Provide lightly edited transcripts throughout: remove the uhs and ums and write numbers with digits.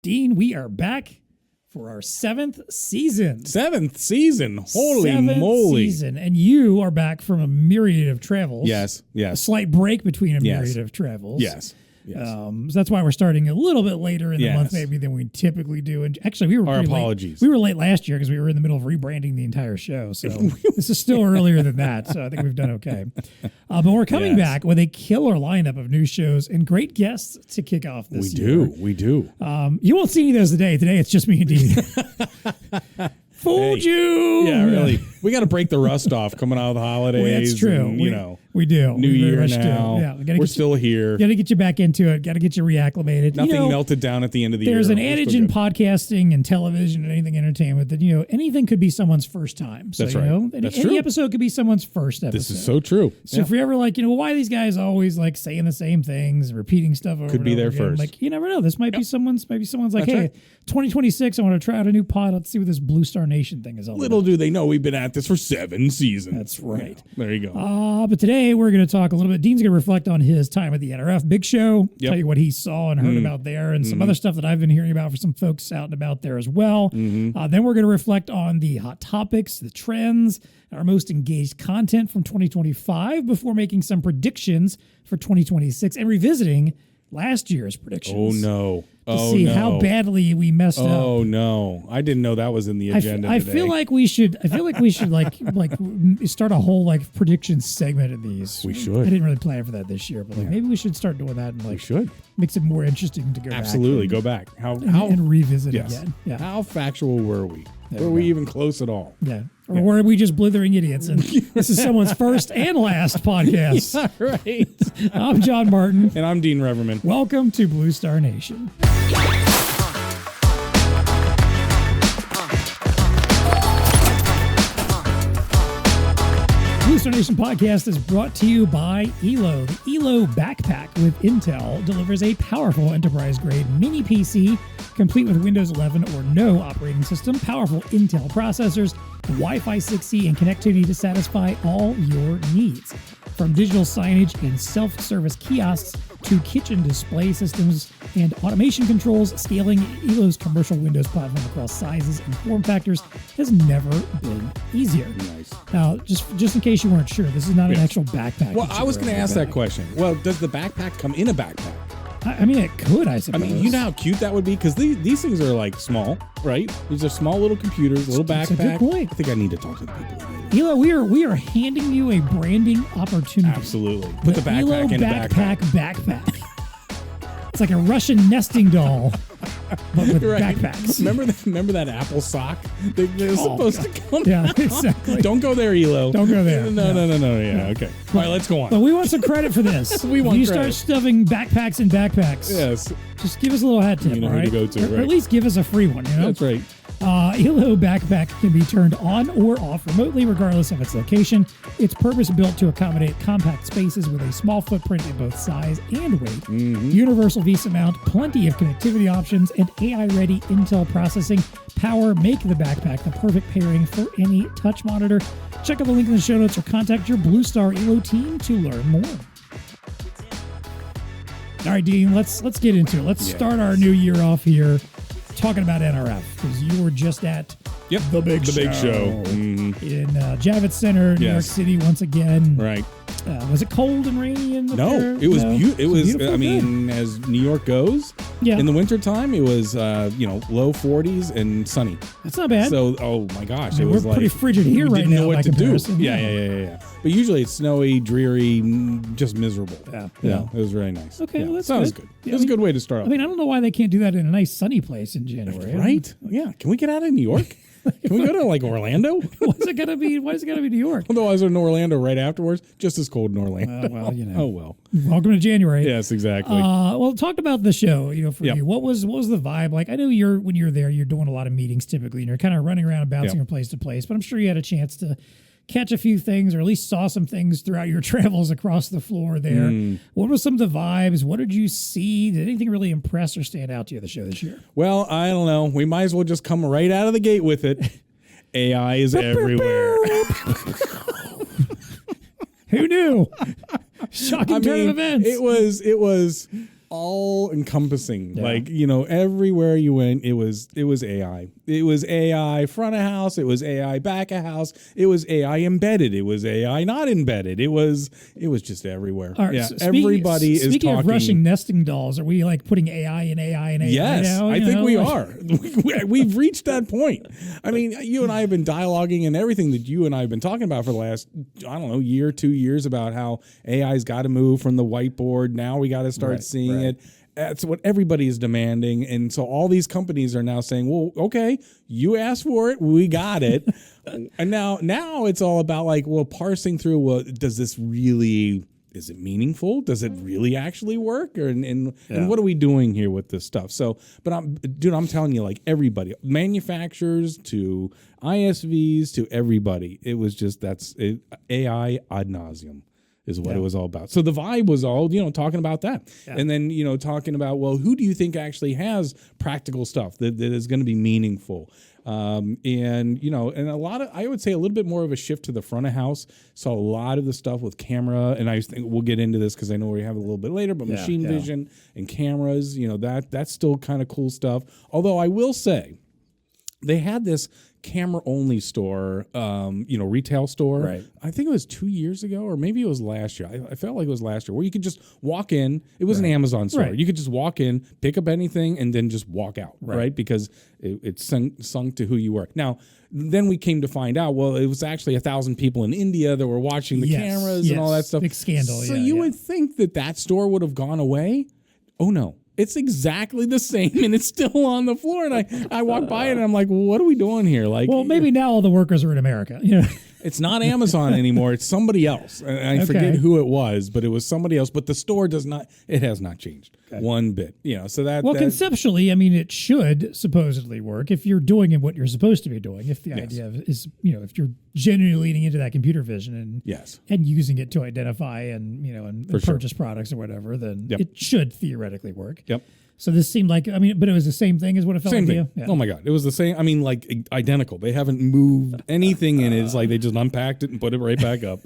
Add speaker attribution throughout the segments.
Speaker 1: Dean, we are back for our 7th season.
Speaker 2: 7th season. Holy moly.
Speaker 1: Season. And you are back from a myriad of travels.
Speaker 2: Yes.
Speaker 1: A slight break between a myriad of travels.
Speaker 2: Yes.
Speaker 1: So that's why we're starting a little bit later in the month maybe than we typically do. And actually, we were
Speaker 2: Our apologies.
Speaker 1: Late. We were late last year because we were in the middle of rebranding the entire show. So this is still earlier than that. So I think we've done okay. But we're coming back with a killer lineup of new shows and great guests to kick off this year.
Speaker 2: We do.
Speaker 1: You won't see any of those today. Today it's just me and Dean. Fooled you.
Speaker 2: Yeah, really. We got to break the rust off coming out of the holidays.
Speaker 1: Well, that's true.
Speaker 2: And,
Speaker 1: we do.
Speaker 2: New year now.
Speaker 1: Yeah,
Speaker 2: we're still here.
Speaker 1: Got to get you back into it. Got to get you reacclimated.
Speaker 2: Nothing melted down at the end of the year.
Speaker 1: There's an adage in podcasting and television and anything entertainment that, anything could be someone's first time. So,
Speaker 2: that's right.
Speaker 1: Any episode could be someone's first episode.
Speaker 2: This is so true.
Speaker 1: So if you're ever like, why are these guys always like saying the same things, repeating stuff over
Speaker 2: could be their first.
Speaker 1: Like, you never know. This might be someone's like, hey, 2026, I want to try out a new pod. Let's see what this BlueStar Nation thing is all
Speaker 2: Little
Speaker 1: about.
Speaker 2: do they know we've been at this for 7 seasons.
Speaker 1: That's right.
Speaker 2: There you go.
Speaker 1: But today we're going to talk a little bit. Dean's going to reflect on his time at the NRF Big Show, tell you what he saw and heard about there, and some other stuff that I've been hearing about for some folks out and about there as well. Then we're going to reflect on the hot topics, the trends, our most engaged content from 2025 before making some predictions for 2026 and revisiting last year's predictions.
Speaker 2: Oh, no.
Speaker 1: To see how badly we messed up.
Speaker 2: Oh no! I didn't know that was in the agenda.
Speaker 1: I feel like we should. like start a whole prediction segment of these.
Speaker 2: We should.
Speaker 1: I didn't really plan for that this year, but maybe we should start doing that and
Speaker 2: we should
Speaker 1: makes it more interesting to go
Speaker 2: absolutely
Speaker 1: back
Speaker 2: go back
Speaker 1: and revisit again. Yeah.
Speaker 2: How factual were we? Were we even close at all?
Speaker 1: Yeah. Or were we just blithering idiots? And this is someone's first and last podcast.
Speaker 2: Yeah, right.
Speaker 1: I'm John Martin.
Speaker 2: And I'm Dean Reverman.
Speaker 1: Welcome to BlueStar Nation. BlueStar Nation podcast is brought to you by Elo. The Elo backpack with Intel delivers a powerful enterprise-grade mini PC complete with Windows 11 or no operating system, powerful Intel processors, Wi-Fi 6E, and connectivity to satisfy all your needs. From digital signage and self-service kiosks to kitchen display systems and automation controls, scaling Elo's commercial Windows platform across sizes and form factors has never been easier.
Speaker 2: Nice.
Speaker 1: Now, just in case you weren't sure, this is not an actual backpack.
Speaker 2: Well, I was going to ask that question. Well, does the backpack come in a backpack?
Speaker 1: I mean, it could, I suppose.
Speaker 2: I mean, you know how cute that would be? Because these things are small, right? These are small little computers, little backpack.
Speaker 1: That's a good point.
Speaker 2: I think I need to talk to the people.
Speaker 1: Elo, we are handing you a branding opportunity.
Speaker 2: Absolutely. Put the backpack
Speaker 1: Elo
Speaker 2: in a backpack.
Speaker 1: It's like a Russian nesting doll, but with
Speaker 2: right.
Speaker 1: backpacks.
Speaker 2: Remember that Apple sock? They're supposed to come.
Speaker 1: Yeah, exactly.
Speaker 2: Don't go there, Elo.
Speaker 1: Don't go there.
Speaker 2: No. Yeah, okay. All right, let's go on.
Speaker 1: But we want some credit for this.
Speaker 2: We want
Speaker 1: you
Speaker 2: credit.
Speaker 1: start stuffing backpacks in backpacks.
Speaker 2: Yes.
Speaker 1: Just give us a little hat tip,
Speaker 2: You know
Speaker 1: all
Speaker 2: who
Speaker 1: right?
Speaker 2: to go to,
Speaker 1: Or
Speaker 2: right?
Speaker 1: at least give us a free one,
Speaker 2: That's right.
Speaker 1: Elo backpack can be turned on or off remotely regardless of its location. It's purpose-built to accommodate compact spaces with a small footprint in both size and weight. Universal Visa mount, plenty of connectivity options, and AI-ready Intel processing power make the backpack the perfect pairing for any touch monitor. Check out the link in the show notes or contact your BlueStar Elo team to learn more. All right, Dean, let's get into it. Let's start our new year off here talking about NRF, because you were just at the big show in Javits Center, New York City once again.
Speaker 2: Right.
Speaker 1: Was it cold and rainy in the
Speaker 2: No, it was beautiful. It was,
Speaker 1: beautiful.
Speaker 2: I mean, as New York goes, in the wintertime, it was, low 40s and sunny.
Speaker 1: That's not bad.
Speaker 2: So, oh my gosh,
Speaker 1: it was pretty frigid here right now.
Speaker 2: Didn't know what to do.
Speaker 1: Comparison.
Speaker 2: Yeah. But usually it's snowy, dreary, just miserable. Yeah. It was really nice.
Speaker 1: Okay, well, that's
Speaker 2: sounds
Speaker 1: good.
Speaker 2: It was a good way to start off.
Speaker 1: I mean, I don't know why they can't do that in a nice sunny place in January.
Speaker 2: Right? Yeah. Can we get out of New York? Can we go to Orlando?
Speaker 1: Why is it gotta be New York?
Speaker 2: Otherwise, we're in Orlando right afterwards. Just as cold in Orlando.
Speaker 1: Well,
Speaker 2: Oh well.
Speaker 1: Welcome to January.
Speaker 2: Yes, exactly.
Speaker 1: Well, talk about the show. For you, what was the vibe like? I know when you're there, you're doing a lot of meetings typically, and you're kind of running around, bouncing from place to place. But I'm sure you had a chance to catch a few things, or at least saw some things throughout your travels across the floor there. What were some of the vibes? What did you see? Did anything really impress or stand out to you at the show this year?
Speaker 2: Well, I don't know. We might as well just come right out of the gate with it. AI is everywhere.
Speaker 1: Who knew? Shocking turn of events.
Speaker 2: It was all encompassing. Like, you know, everywhere you went, it was AI. It was AI front of house. It was AI back of house. It was AI embedded. It was AI not embedded. It was just everywhere.
Speaker 1: Right,
Speaker 2: yeah,
Speaker 1: so
Speaker 2: everybody is talking.
Speaker 1: Speaking of Russian nesting dolls, are we like putting AI in AI and AI
Speaker 2: yes,
Speaker 1: now?
Speaker 2: I think we are. We've reached that point. I mean, you and I have been dialoguing and everything that you and I have been talking about for the last, I don't know, year, 2 years about how AI's got to move from the whiteboard. Now we got to start seeing it. That's what everybody is demanding. And so all these companies are now saying, well, okay, you asked for it. We got it. And now it's all about like, well, parsing through, well, does this really, is it meaningful? Does it really actually work? And what are we doing here with this stuff? So, but I'm telling you, like everybody, manufacturers to ISVs to everybody, it was just, AI ad nauseum is what it was all about. So the vibe was all, you know, talking about that. Yeah. And then, you know, talking about, well, who do you think actually has practical stuff that is going to be meaningful? And, you know, and a lot of, I would say a little bit more of a shift to the front of house. Saw a lot of the stuff with camera, and I think we'll get into this because I know we have it a little bit later, but machine vision and cameras, you know, that's still kind of cool stuff. Although I will say they had this camera only store, you know, retail store. Right. I think it was 2 years ago, or maybe it was last year. I felt like it was last year, where you could just walk in. It was an Amazon store. Right. You could just walk in, pick up anything, and then just walk out. Right. Because it's sunk to who you were. Now, then we came to find out, well, it was actually 1,000 people in India that were watching the cameras and all that stuff.
Speaker 1: Big scandal.
Speaker 2: So you would think that store would have gone away. Oh no. It's exactly the same, and it's still on the floor. And I walk by it, and I'm like, well, what are we doing here? Like,
Speaker 1: well, maybe now all the workers are in America. You know?
Speaker 2: It's not Amazon anymore. It's somebody else. And I forget who it was, but it was somebody else. But the store has not changed one bit. You know, so
Speaker 1: conceptually, I mean, it should supposedly work if you're doing what you're supposed to be doing. If the idea is, you know, if you're genuinely leaning into that computer vision and using it to identify and, you know, and purchase products or whatever, then it should theoretically work.
Speaker 2: Yep.
Speaker 1: So this seemed like, I mean, but it was the same thing as what it felt like to you?
Speaker 2: Yeah. Oh my God. It was the same. I mean, like identical. They haven't moved anything in it. It's like they just unpacked it and put it right back up.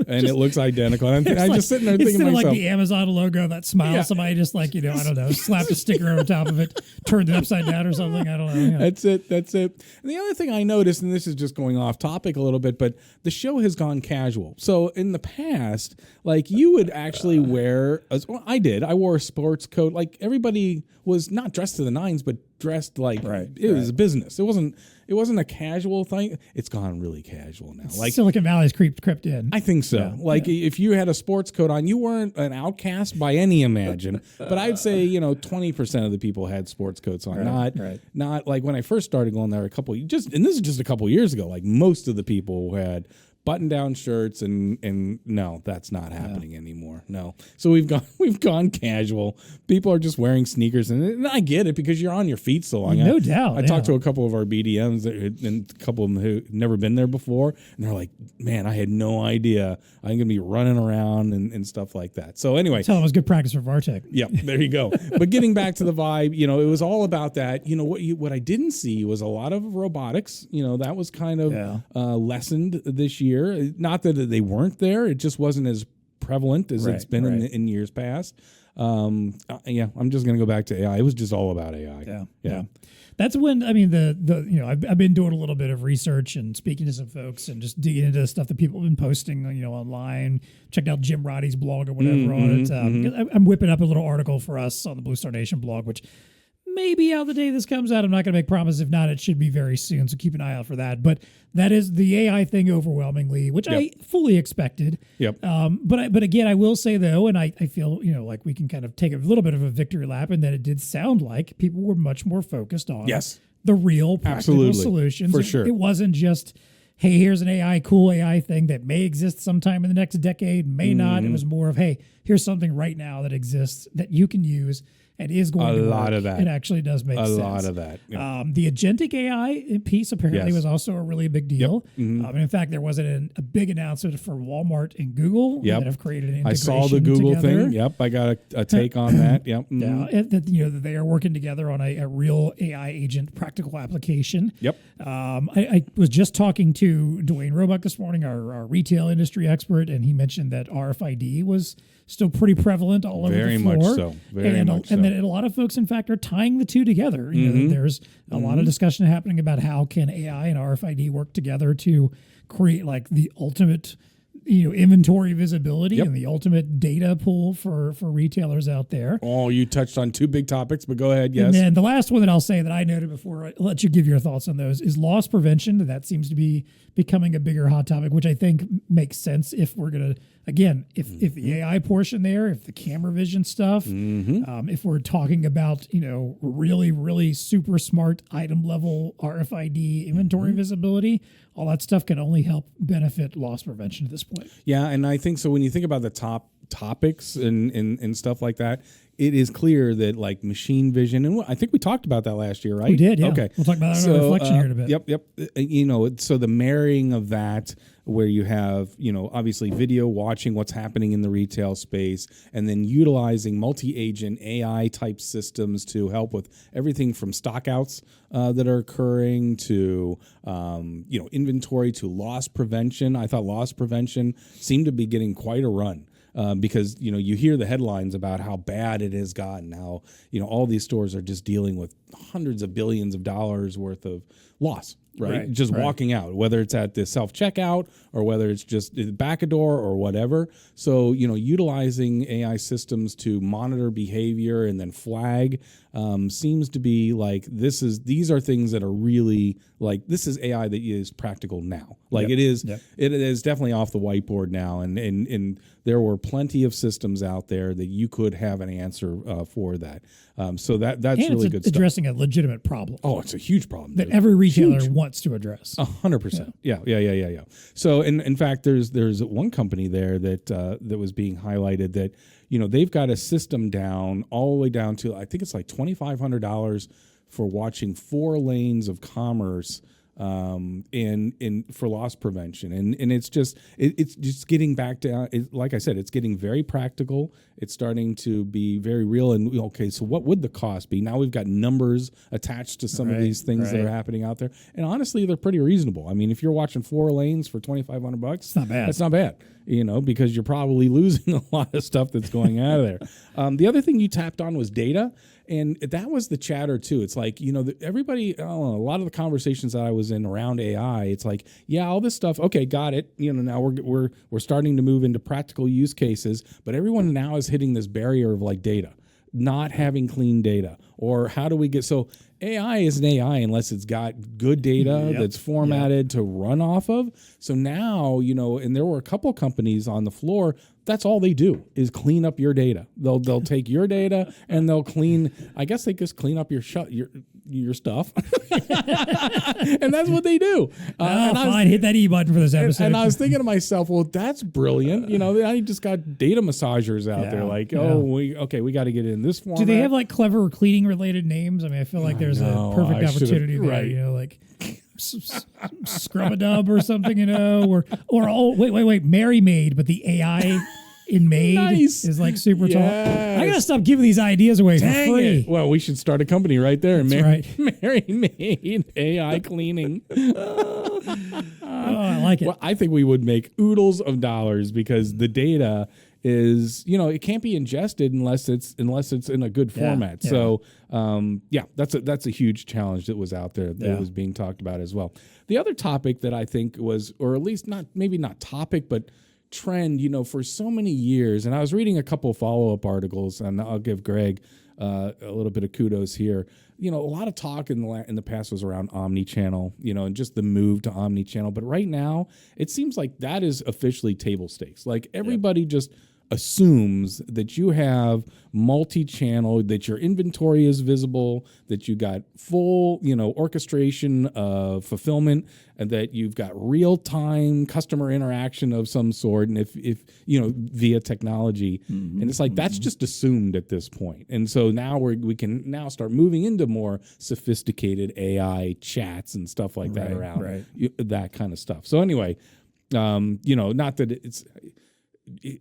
Speaker 2: And it looks identical. And I'm just sitting there thinking to myself,
Speaker 1: like the Amazon logo, that smile, somebody just like, you know, I don't know, slapped a sticker over top of it, turned it upside down or something. I don't know. Yeah.
Speaker 2: That's it. And the other thing I noticed, and this is just going off topic a little bit, but the show has gone casual. So in the past, like you would actually wear, I wore a sports coat. Like everybody was not dressed to the nines, but dressed like it was a business. It wasn't a casual thing. It's gone really casual now. Like
Speaker 1: Silicon Valley's crept in.
Speaker 2: I think so. Yeah, like if you had a sports coat on, you weren't an outcast by any imagine. But I'd say, you know, 20% of the people had sports coats on. Not like when I first started going there and this is just a couple years ago. Like most of the people had button-down shirts and no, that's not happening anymore. No. So we've gone casual. People are just wearing sneakers, and I get it because you're on your feet so long.
Speaker 1: No doubt.
Speaker 2: I talked to a couple of our BDMs and a couple of them who had never been there before, and they're like, man, I had no idea I'm going to be running around and stuff like that. So anyway.
Speaker 1: Tell them it was good practice for VARTech.
Speaker 2: Yeah, there you go. But getting back to the vibe, you know, it was all about that. You know, what I didn't see was a lot of robotics. You know, that was kind of lessened this year. Not that they weren't there, it just wasn't as prevalent as it's been in years past. I'm just going to go back to AI. It was just all about AI. Yeah.
Speaker 1: That's when, I mean, the you know, I've been doing a little bit of research and speaking to some folks and just digging into the stuff that people have been posting, you know, online. Checked out Jim Roddy's blog or whatever on it. I'm whipping up a little article for us on the BlueStar Nation blog, which maybe out the day this comes out. I'm not going to make promises. If not, it should be very soon. So keep an eye out for that. But that is the AI thing overwhelmingly, which I fully expected.
Speaker 2: Yep.
Speaker 1: But again, I will say though, and I feel, you know, like we can kind of take a little bit of a victory lap in that it did sound like people were much more focused on the real practical solutions.
Speaker 2: For sure.
Speaker 1: It wasn't just, hey, here's an cool AI thing that may exist sometime in the next decade, may not. It was more of, hey, here's something right now that exists that you can use. It is going to work. A lot of that. It actually does make sense.
Speaker 2: A lot of that.
Speaker 1: Yeah. The agentic AI piece apparently was also a really big deal. Yep. And in fact, there was a big announcement for Walmart and Google that have created an integration.
Speaker 2: I saw the Google thing. Yep, I got a take on that. Yep.
Speaker 1: Yeah, that they are working together on a real AI agent practical application.
Speaker 2: Yep.
Speaker 1: I was just talking to Dwayne Roebuck this morning, our retail industry expert, and he mentioned that RFID was still pretty prevalent all over
Speaker 2: Very
Speaker 1: the floor.
Speaker 2: much so. Very much so.
Speaker 1: And that a lot of folks, in fact, are tying the two together. You know, there's a lot of discussion happening about how can AI and RFID work together to create like the ultimate, you know, inventory visibility and the ultimate data pool for retailers out there.
Speaker 2: Oh, you touched on two big topics, but go ahead. Yes.
Speaker 1: And then the last one that I'll say that I noted before I let you give your thoughts on those is loss prevention. That seems to be becoming a bigger hot topic, which I think makes sense if we're going to, again, if the AI portion there, if the camera vision stuff, if we're talking about, you know, really, really super smart item level RFID inventory visibility, all that stuff can only help benefit loss prevention at this point.
Speaker 2: Yeah, and I think so when you think about the top topics and stuff like that, it is clear that like machine vision, and I think we talked about that last year, right?
Speaker 1: We did, yeah.
Speaker 2: Okay.
Speaker 1: We'll talk about that in our reflection here in a bit.
Speaker 2: Yep. You know, so the marrying of that, where you have, you know, obviously video watching what's happening in the retail space, and then utilizing multi-agent AI type systems to help with everything from stockouts that are occurring to, you know, inventory to loss prevention. I thought loss prevention seemed to be getting quite a run. Because, you know, you hear the headlines about how bad it has gotten, how, you know, all these stores are just dealing with hundreds of billions of dollars worth of loss, right? Just walking out, whether it's at the self-checkout or whether it's just back a door or whatever. So, you know, utilizing AI systems to monitor behavior and then flag seems to be like these are things that are really like this is AI that is practical now. Like it is definitely off the whiteboard now, and there were plenty of systems out there that you could have an answer for that. So that's really good stuff.
Speaker 1: Addressing a legitimate problem.
Speaker 2: Oh, it's a huge problem
Speaker 1: that every retailer wants to address.
Speaker 2: 100%. Yeah. So in fact, there's one company there that was being highlighted that, you know, they've got a system down all the way down to, I think it's like $2,500 for watching 4 lanes of commerce in for loss prevention, and it's just getting back down. Like I said, it's getting very practical. It's starting to be very real. And okay, so what would the cost be? Now we've got numbers attached to some of these things that are happening out there, and honestly, they're pretty reasonable. I mean, if you're watching 4 lanes for $2,500,
Speaker 1: it's not bad.
Speaker 2: That's not bad. You know, because you're probably losing a lot of stuff that's going out of there. The other thing you tapped on was data. And that was the chatter too. It's like, you know, everybody, I don't know, a lot of the conversations that I was in around AI, it's like, yeah, all this stuff. Okay, got it. You know, now we're starting to move into practical use cases, but everyone now is hitting this barrier of like data, not having clean data, or how do we get so AI isn't AI unless it's got good data that's formatted to run off of. So now, you know, and there were a couple companies on the floor. That's all they do is clean up your data. They'll take your data and they'll clean. I guess they just clean up your stuff, and that's what they do.
Speaker 1: Fine, hit that E button for this episode.
Speaker 2: And I was thinking to myself, well, that's brilliant. You know, I just got data massagers out there. Like, we got to get it in this format.
Speaker 1: Do they have like clever cleaning related names? I mean, I feel like there's a perfect opportunity there. You know, like Scrub-a-dub or something, you know, or wait, Mary Maid, but the AI in Maid is like super tall. I gotta stop giving these ideas away for free.
Speaker 2: Well, we should start a company right there.
Speaker 1: That's
Speaker 2: Mary Maid AI cleaning.
Speaker 1: I like it.
Speaker 2: Well, I think we would make oodles of dollars because the data is, you know, it can't be ingested unless it's in a good format. So that's a huge challenge that was out there that was being talked about as well. The other topic that I think was, or at least maybe not topic, but trend, you know, for so many years, and I was reading a couple follow-up articles, and I'll give Greg a little bit of kudos here. You know, a lot of talk in the past was around omni-channel, you know, and just the move to omni-channel. But right now, it seems like that is officially table stakes. Like everybody just assumes that you have multi-channel, that your inventory is visible, that you got full, you know, orchestration of fulfillment, and that you've got real-time customer interaction of some sort, and if you know, via technology. And it's like that's just assumed at this point. And so now we can now start moving into more sophisticated AI chats and stuff like that around that kind of stuff. So anyway, you know, not that it's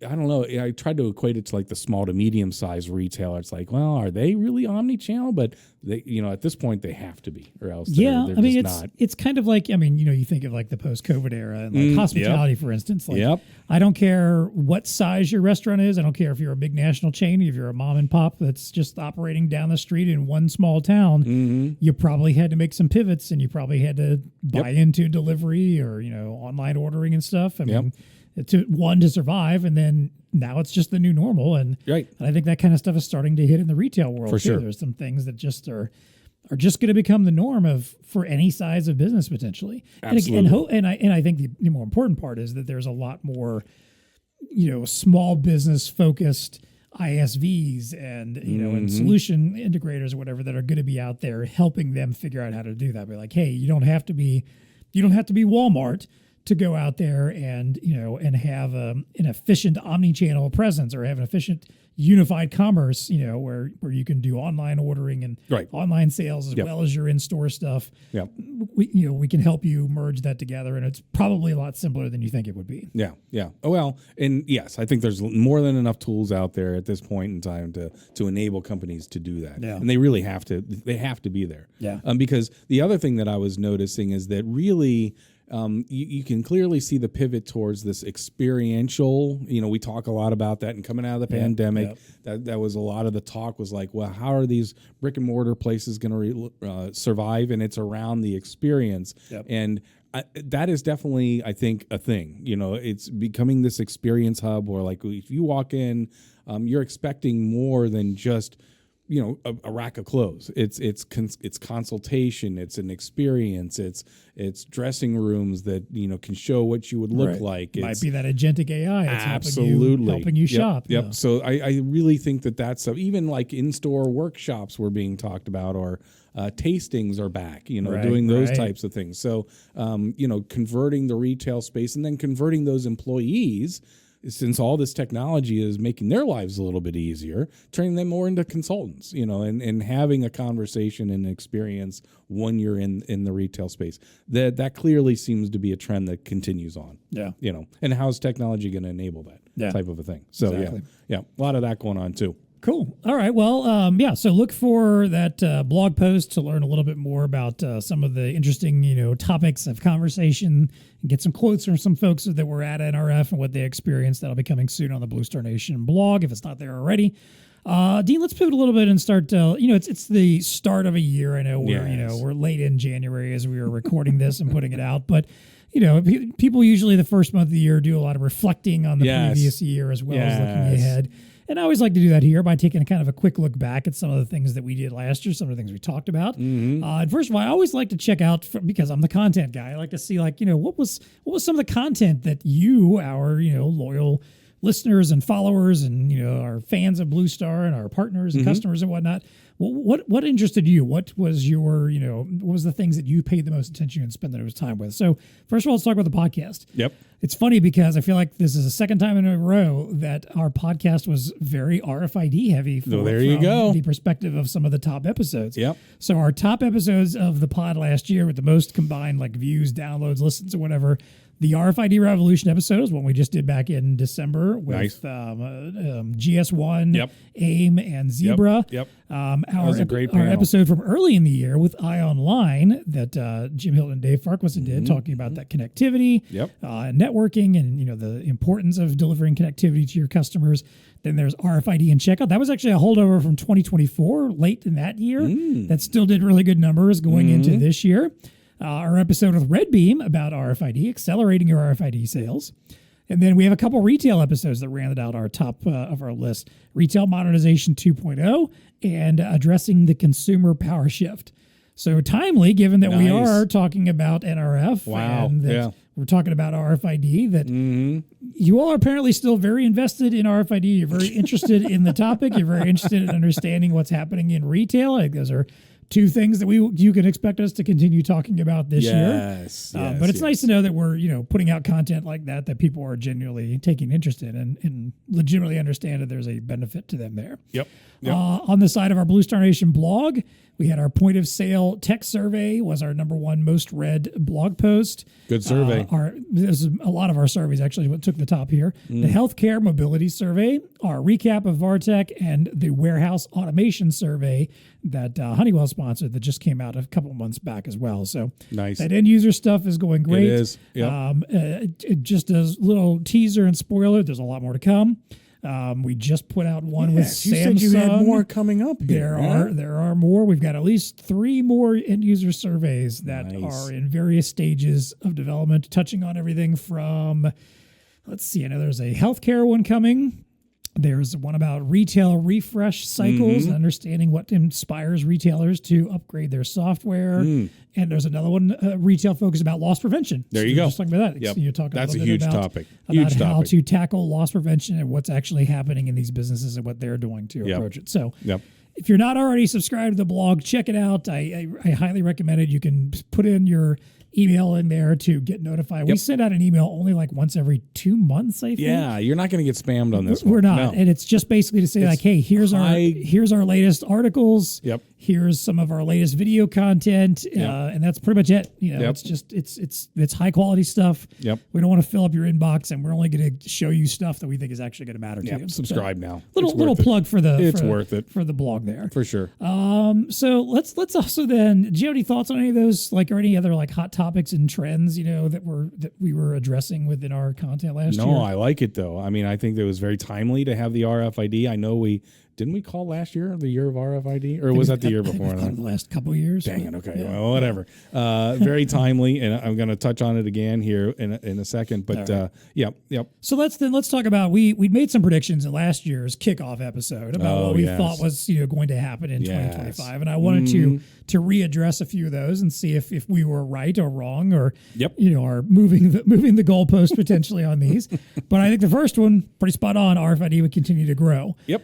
Speaker 2: I don't know. I tried to equate it to like the small to medium sized retailer. It's like, well, are they really omni-channel? But they, at this point they have to be, or else they're
Speaker 1: I mean,
Speaker 2: just not.
Speaker 1: it's kind of like, I mean, you think of like the post-COVID era and like hospitality, for instance. Like, I don't care what size your restaurant is. I don't care if you're a big national chain, if you're a mom and pop that's just operating down the street in one small town. You probably had to make some pivots, and you probably had to buy into delivery or online ordering and stuff. I mean, to survive, and then now it's just the new normal, and I think that kind of stuff is starting to hit in the retail world
Speaker 2: for
Speaker 1: too.
Speaker 2: sure.
Speaker 1: There's some things that just are just going to become the norm for any size of business potentially.
Speaker 2: Absolutely.
Speaker 1: And I think the more important part is that there's a lot more small business focused ISVs and and solution integrators or whatever that are going to be out there helping them figure out how to do that. Be like, hey, you don't have to be Walmart to go out there and and have an efficient omni-channel presence, or have an efficient unified commerce, where you can do online ordering and online sales as well as your in-store stuff. We can help you merge that together, and it's probably a lot simpler than you think it would be.
Speaker 2: Well, and yes, I think there's more than enough tools out there at this point in time to enable companies to do that. And they really have to. They have to be there. Because the other thing that I was noticing is that really, you can clearly see the pivot towards this experiential. We talk a lot about that, and coming out of the pandemic, that was a lot of the talk was like, well, how are these brick and mortar places going to survive? And it's around the experience. And that is definitely, I think, a thing. It's becoming this experience hub where, like, if you walk in, you're expecting more than just a rack of clothes. It's consultation. It's an experience. It's dressing rooms that can show what you would look like. It
Speaker 1: might be that agentic AI. It's
Speaker 2: absolutely
Speaker 1: helping you shop.
Speaker 2: So I really think that's even like in-store workshops were being talked about, or tastings are back. Doing those types of things. So converting the retail space, and then converting those employees, since all this technology is making their lives a little bit easier, turning them more into consultants, and having a conversation and experience when you're in the retail space. That clearly seems to be a trend that continues on. And how's technology going to enable that type of a thing? So a lot of that going on too.
Speaker 1: Cool. All right. Well, so look for that blog post to learn a little bit more about some of the interesting, topics of conversation, and get some quotes from some folks that were at NRF and what they experienced. That'll be coming soon on the BlueStar Nation blog, if it's not there already. Dean, let's pivot a little bit and start, it's the start of a year. I know we're late in January as we are recording this and putting it out, but people usually the first month of the year do a lot of reflecting on the previous year as well as looking ahead. And I always like to do that here by taking a kind of a quick look back at some of the things that we did last year, some of the things we talked about. And first of all, I always like to check out, because I'm the content guy, I like to see what was some of the content that you, our loyal listeners and followers and our fans of BlueStar and our partners and customers and whatnot. What interested you? What was your what was the things that you paid the most attention and spent the most time with? So first of all, let's talk about the podcast. It's funny because I feel like this is the second time in a row that our podcast was very RFID heavy from the perspective of some of the top episodes. So our top episodes of the pod last year, with the most combined views, downloads, listens, or whatever, the RFID Revolution episode is one we just did back in December with GS1, AIM, and Zebra. That was a great panel. Our episode from early in the year with iOnline that Jim Hilton and Dave Farquharson did, talking about that connectivity, networking, and the importance of delivering connectivity to your customers. Then there's RFID and checkout. That was actually a holdover from 2024, late in that year. That still did really good numbers going into this year. Our episode with Red Beam about RFID, accelerating your RFID sales. And then we have a couple retail episodes that rounded out our top of our list. Retail Modernization 2.0 and addressing the consumer power shift. So timely, given that we are talking about NRF and that we're talking about RFID, that you all are apparently still very invested in RFID. You're very interested in the topic. You're very interested in understanding what's happening in retail. I think those are two things that you can expect us to continue talking about this year. But it's nice to know that we're putting out content like that people are genuinely taking interest in and legitimately understand that there's a benefit to them there. On the side of our BlueStar Nation blog, We had our point of sale tech survey was our number one most read blog post.
Speaker 2: Good survey.
Speaker 1: This is a lot of our surveys actually what took the top here. The healthcare mobility survey, our recap of VARTech, and the warehouse automation survey that Honeywell sponsored that just came out a couple months back as well. So
Speaker 2: nice.
Speaker 1: That end user stuff is going great.
Speaker 2: It is. Yep.
Speaker 1: Just as little teaser and spoiler, there's a lot more to come. We just put out one with Samsung.
Speaker 2: You said you had more coming up here.
Speaker 1: There are more. We've got at least 3 more end user surveys that are in various stages of development, touching on everything from, let's see, I know there's a healthcare one coming. There's one about retail refresh cycles and understanding what inspires retailers to upgrade their software. And there's another one, retail focus about loss prevention.
Speaker 2: There you go.
Speaker 1: Just talking about that.
Speaker 2: Yep.
Speaker 1: So you're talking
Speaker 2: That's a
Speaker 1: huge
Speaker 2: topic.
Speaker 1: About how to tackle loss prevention and what's actually happening in these businesses and what they're doing to approach it. So if you're not already subscribed to the blog, check it out. I highly recommend it. You can put in your email in there to get notified. We send out an email only like once every 2 months, I think.
Speaker 2: Yeah, you're not going to get spammed on this one.
Speaker 1: We're not.
Speaker 2: No.
Speaker 1: And it's just basically to say like, hey, here's our latest articles.
Speaker 2: Yep.
Speaker 1: Here's some of our latest video content. And that's pretty much it. You know, it's just it's high quality stuff.
Speaker 2: Yep.
Speaker 1: We don't want to fill up your inbox, and we're only going to show you stuff that we think is actually going to matter to you.
Speaker 2: Subscribe now.
Speaker 1: Little plug for the
Speaker 2: worth it
Speaker 1: for the blog there.
Speaker 2: For sure.
Speaker 1: So let's also then, do you have any thoughts on any of those, like, or any other like hot topics and trends, you know, that we were addressing within our content last year?
Speaker 2: No, I like it though. I mean, I think that was very timely to have the RFID. I know didn't we call last year the year of RFID, or was that the year before?
Speaker 1: The last couple of years.
Speaker 2: Dang it. Okay. Yeah. Well, whatever. Very timely, and I'm going to touch on it again here in a second. But yep.
Speaker 1: So let's talk about we made some predictions in last year's kickoff episode about what we thought was going to happen in 2025, and I wanted to readdress a few of those and see if we were right or wrong, or are moving the goalpost potentially on these. But I think the first one pretty spot on. RFID would continue to grow.
Speaker 2: Yep.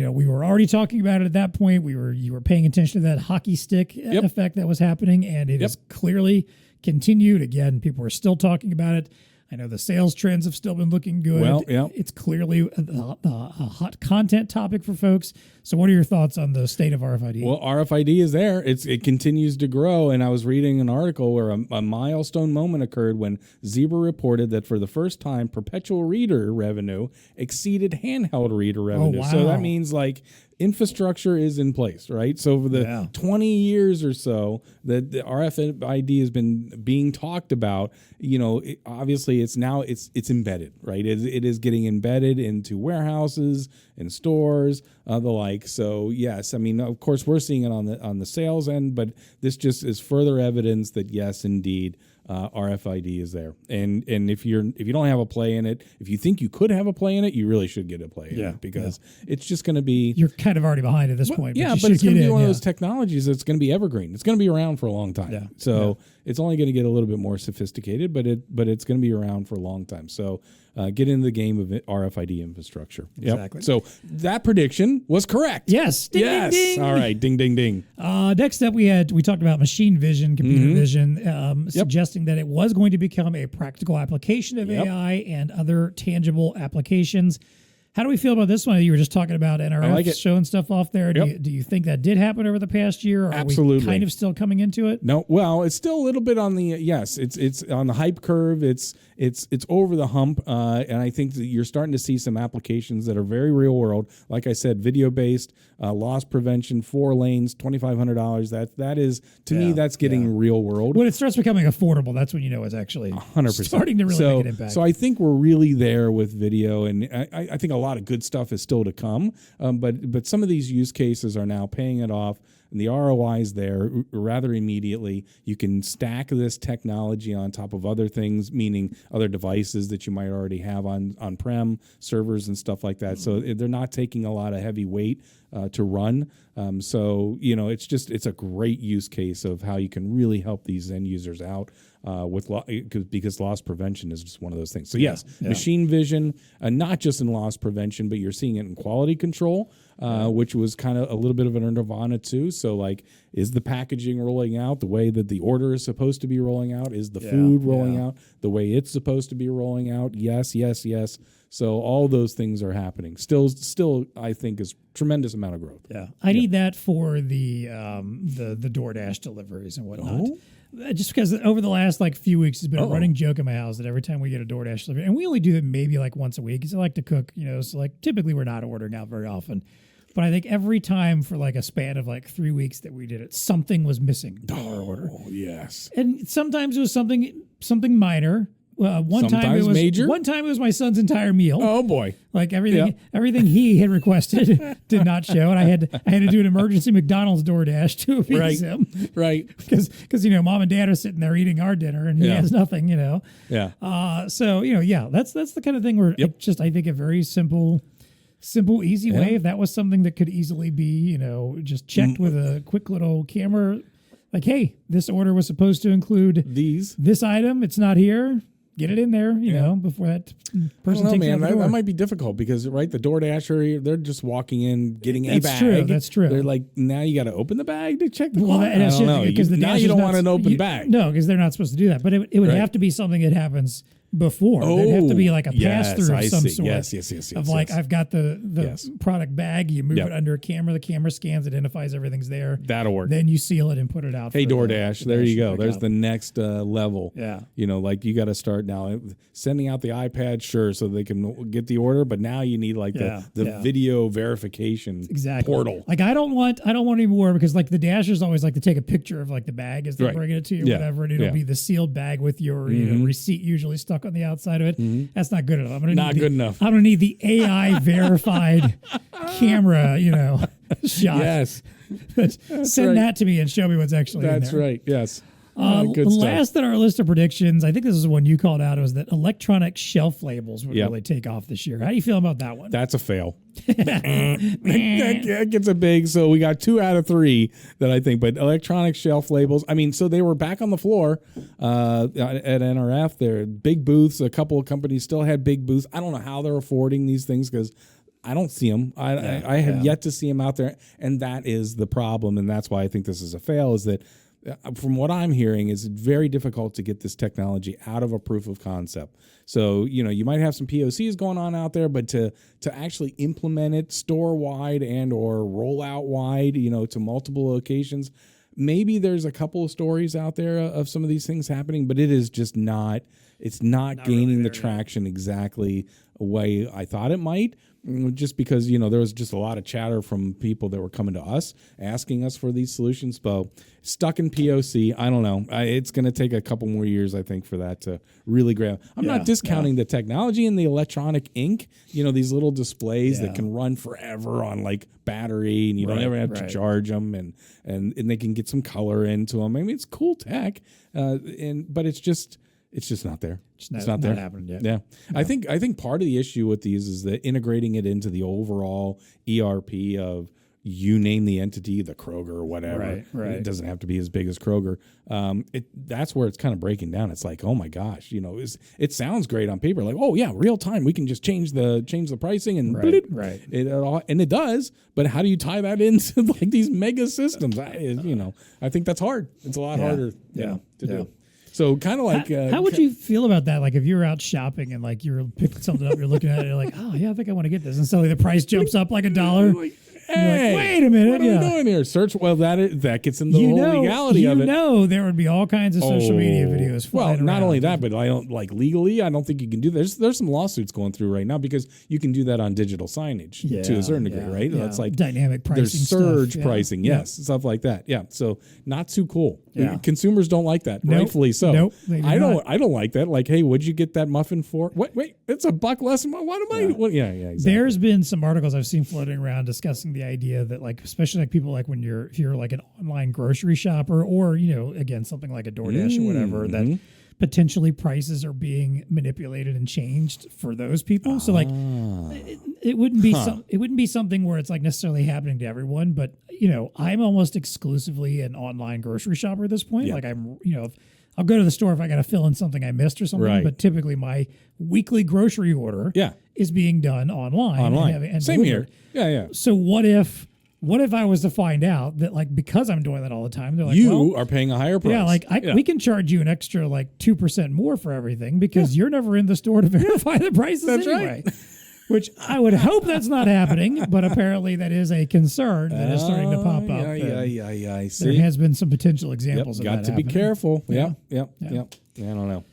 Speaker 1: We were already talking about it at that point. You were paying attention to that hockey stick effect that was happening, and it has clearly continued. Again, people are still talking about it. I know the sales trends have still been looking good.
Speaker 2: Well,
Speaker 1: It's clearly a hot content topic for folks. So what are your thoughts on the state of RFID?
Speaker 2: Well, RFID is there. It continues to grow. And I was reading an article where a milestone moment occurred when Zebra reported that for the first time, perpetual reader revenue exceeded handheld reader revenue.
Speaker 1: Oh, wow.
Speaker 2: So that means like infrastructure is in place, right? So for the 20 years or so that the RFID has been being talked about, obviously it's embedded, right? It is getting embedded into warehouses and stores, the like. So yes, I mean, of course we're seeing it on the sales end, but this just is further evidence that yes, indeed, RFID is there. And if you don't have a play in it, if you think you could have a play in it, you really should get a play in it, because it's just going to be...
Speaker 1: You're kind of already behind at this point.
Speaker 2: Yeah, but it's going to be one of those technologies that's going to be evergreen. It's going to be around for a long time.
Speaker 1: Yeah.
Speaker 2: So it's only going to get a little bit more sophisticated, but it's going to be around for a long time. So get into the game of RFID infrastructure.
Speaker 1: Exactly.
Speaker 2: Yep. So that prediction was correct.
Speaker 1: Yes. Ding,
Speaker 2: yes.
Speaker 1: Ding, ding.
Speaker 2: All right. Ding, ding, ding.
Speaker 1: Next up, we talked about machine vision, computer vision, suggesting that it was going to become a practical application of AI and other tangible applications. How do we feel about this one? You were just talking about NRF showing stuff off there. Do you think that did happen over the past year? Or
Speaker 2: Absolutely.
Speaker 1: Are we kind of still coming into it?
Speaker 2: No. Well, it's still a little bit on the it's on the hype curve. It's over the hump, and I think that you're starting to see some applications that are very real world. Like I said, video based, loss prevention, 4 lanes, $2,500. That is to me that's getting real world.
Speaker 1: When it starts becoming affordable, that's when you know it's actually 100% starting to really make an impact.
Speaker 2: So I think we're really there with video, and I think a lot of good stuff is still to come. But some of these use cases are now paying it off. And the ROI is there rather immediately. You can stack this technology on top of other things, meaning other devices that you might already have on-prem servers and stuff like that. So they're not taking a lot of heavy weight to run. So it's a great use case of how you can really help these end users out because loss prevention is just one of those things. So machine vision, not just in loss prevention, but you're seeing it in quality control, which was kind of a little bit of an nirvana too. So like, is the packaging rolling out the way that the order is supposed to be rolling out? Is the food rolling out the way it's supposed to be rolling out? Yes. So all those things are happening. Still, I think is tremendous amount of growth.
Speaker 1: Yeah, I need that for the DoorDash deliveries and whatnot.
Speaker 2: Oh?
Speaker 1: Just because over the last few weeks, it's been a running joke in my house that every time we get a DoorDash delivery, and we only do it maybe once a week, because I like to cook, so typically we're not ordering out very often. But I think every time for a span of 3 weeks that we did it, something was missing from our order.
Speaker 2: Oh, yes.
Speaker 1: And sometimes it was something minor. One time it was my son's entire meal.
Speaker 2: Oh boy!
Speaker 1: Everything he had requested did not show, and I had to do an emergency McDonald's DoorDash to appease him.
Speaker 2: Right.
Speaker 1: Because mom and dad are sitting there eating our dinner, and he has nothing.
Speaker 2: Yeah.
Speaker 1: That's the kind of thing where I think a very simple, easy way. If that was something that could easily be just checked with a quick little camera, hey, this order was supposed to include this item. It's not here. Get it in there, before that person takes it out the door.
Speaker 2: That might be difficult because, the DoorDasher, they're just walking in, getting a bag.
Speaker 1: That's true.
Speaker 2: They're now you got to open the bag to check the
Speaker 1: because
Speaker 2: now you don't want an open bag.
Speaker 1: No, because they're not supposed to do that. But it would have to be something that happens before. There'd have to be a pass-through of some sort.
Speaker 2: Yes.
Speaker 1: Of I've got the product bag, you move it under a camera, the camera scans, identifies everything's there.
Speaker 2: That'll work.
Speaker 1: Then you seal it and put it out.
Speaker 2: Hey, DoorDash, there you go. There's the next level.
Speaker 1: Yeah.
Speaker 2: You got to start now sending out the iPad, sure, so they can get the order, but now you need the video verification portal.
Speaker 1: I don't want any more, because the Dashers always like to take a picture of the bag as they're bringing it to you, whatever, and it'll be the sealed bag with your receipt usually stuck on the outside of it. That's not good enough.
Speaker 2: Good enough.
Speaker 1: I'm gonna need the AI verified camera, shot.
Speaker 2: Yes.
Speaker 1: Send that to me and show me what's actually in there.
Speaker 2: That's right. Yes.
Speaker 1: Good last on our list of predictions, I think this is one you called out, was that electronic shelf labels would really take off this year. How do you feel about that one?
Speaker 2: That's a fail. That gets a big. So we got 2 out of 3 that I think, but electronic shelf labels. So they were back on the floor at NRF. They're big booths. A couple of companies still had big booths. I don't know how they're affording these things, because I don't see them. I have yet to see them out there, and that is the problem. And that's why I think this is a fail. Is that from what I'm hearing, is very difficult to get this technology out of a proof of concept. So, you might have some POCs going on out there, but to actually implement it store-wide and or roll-out-wide, to multiple locations, maybe there's a couple of stories out there of some of these things happening, but it is just not gaining really the traction exactly the way I thought it might. Just because, there was just a lot of chatter from people that were coming to us, asking us for these solutions. But stuck in POC, I don't know. It's going to take a couple more years, I think, for that to really grab. I'm not discounting the technology and the electronic ink, these little displays that can run forever on battery, and you don't ever have to charge them, and they can get some color into them. It's cool tech, but it's just not there. It's not there.
Speaker 1: Not happening yet.
Speaker 2: Yeah. I think part of the issue with these is that integrating it into the overall ERP of, you name the entity, the Kroger or whatever. Right. It doesn't have to be as big as Kroger. That's where it's kind of breaking down. It's oh my gosh, it sounds great on paper. Real time. We can just change the pricing and it does. But how do you tie that into these mega systems? I think that's hard. It's a lot harder to do. So kind of
Speaker 1: how would you feel about that? If you're out shopping and you're picking something up, you're looking at it, you're oh yeah, I think I want to get this, and suddenly the price jumps up $1.
Speaker 2: Hey,
Speaker 1: wait a minute,
Speaker 2: what are we doing here? Search. Well, that gets into the whole legality of it.
Speaker 1: There would be all kinds of social media videos.
Speaker 2: Well, not
Speaker 1: around.
Speaker 2: only that, but I don't legally. I don't think you can do that. There's some lawsuits going through right now because you can do that on digital signage to a certain degree, right?
Speaker 1: Yeah.
Speaker 2: That's
Speaker 1: dynamic pricing.
Speaker 2: There's surge pricing, stuff like that. Yeah, so not too cool. Yeah. Consumers don't like that, rightfully so.
Speaker 1: Nope,
Speaker 2: I don't like that. Hey, what'd you get that muffin for? Wait, it's $1 less than what am I? What? Yeah, exactly.
Speaker 1: There's been some articles I've seen floating around discussing the idea that especially people when if you're an online grocery shopper, or again something like a DoorDash or whatever, that potentially prices are being manipulated and changed for those people. So it wouldn't be it wouldn't be something where it's necessarily happening to everyone, but I'm almost exclusively an online grocery shopper at this point. I'm I'll go to the store if I got to fill in something I missed or something, but typically my weekly grocery order is being done online.
Speaker 2: And Same
Speaker 1: delivered.
Speaker 2: here. Yeah.
Speaker 1: So what if what if I was to find out that, like, because I'm doing that all the time, they're like,
Speaker 2: You
Speaker 1: well,
Speaker 2: are paying a higher price.
Speaker 1: yeah, like we can charge you an extra like 2% more for everything because you're never in the store to verify the prices
Speaker 2: That's
Speaker 1: anyway.
Speaker 2: right.
Speaker 1: Which I would hope that's not happening, but apparently that is a concern that is starting to pop up.
Speaker 2: Yeah. I see.
Speaker 1: There has been some potential examples of
Speaker 2: Got
Speaker 1: that
Speaker 2: to be
Speaker 1: happening.
Speaker 2: careful. Yep. I don't know.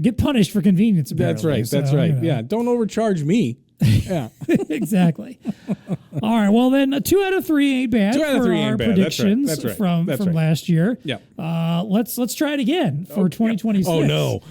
Speaker 1: Get punished for convenience, apparently.
Speaker 2: That's right. Yeah, don't overcharge me. Yeah.
Speaker 1: Exactly. All right. Well, then 2 out of 3 ain't bad
Speaker 2: 2 out of
Speaker 1: for
Speaker 2: 3
Speaker 1: our
Speaker 2: ain't bad.
Speaker 1: predictions
Speaker 2: That's right.
Speaker 1: from last year.
Speaker 2: Yeah.
Speaker 1: Let's try it again for 2026.
Speaker 2: Oh no.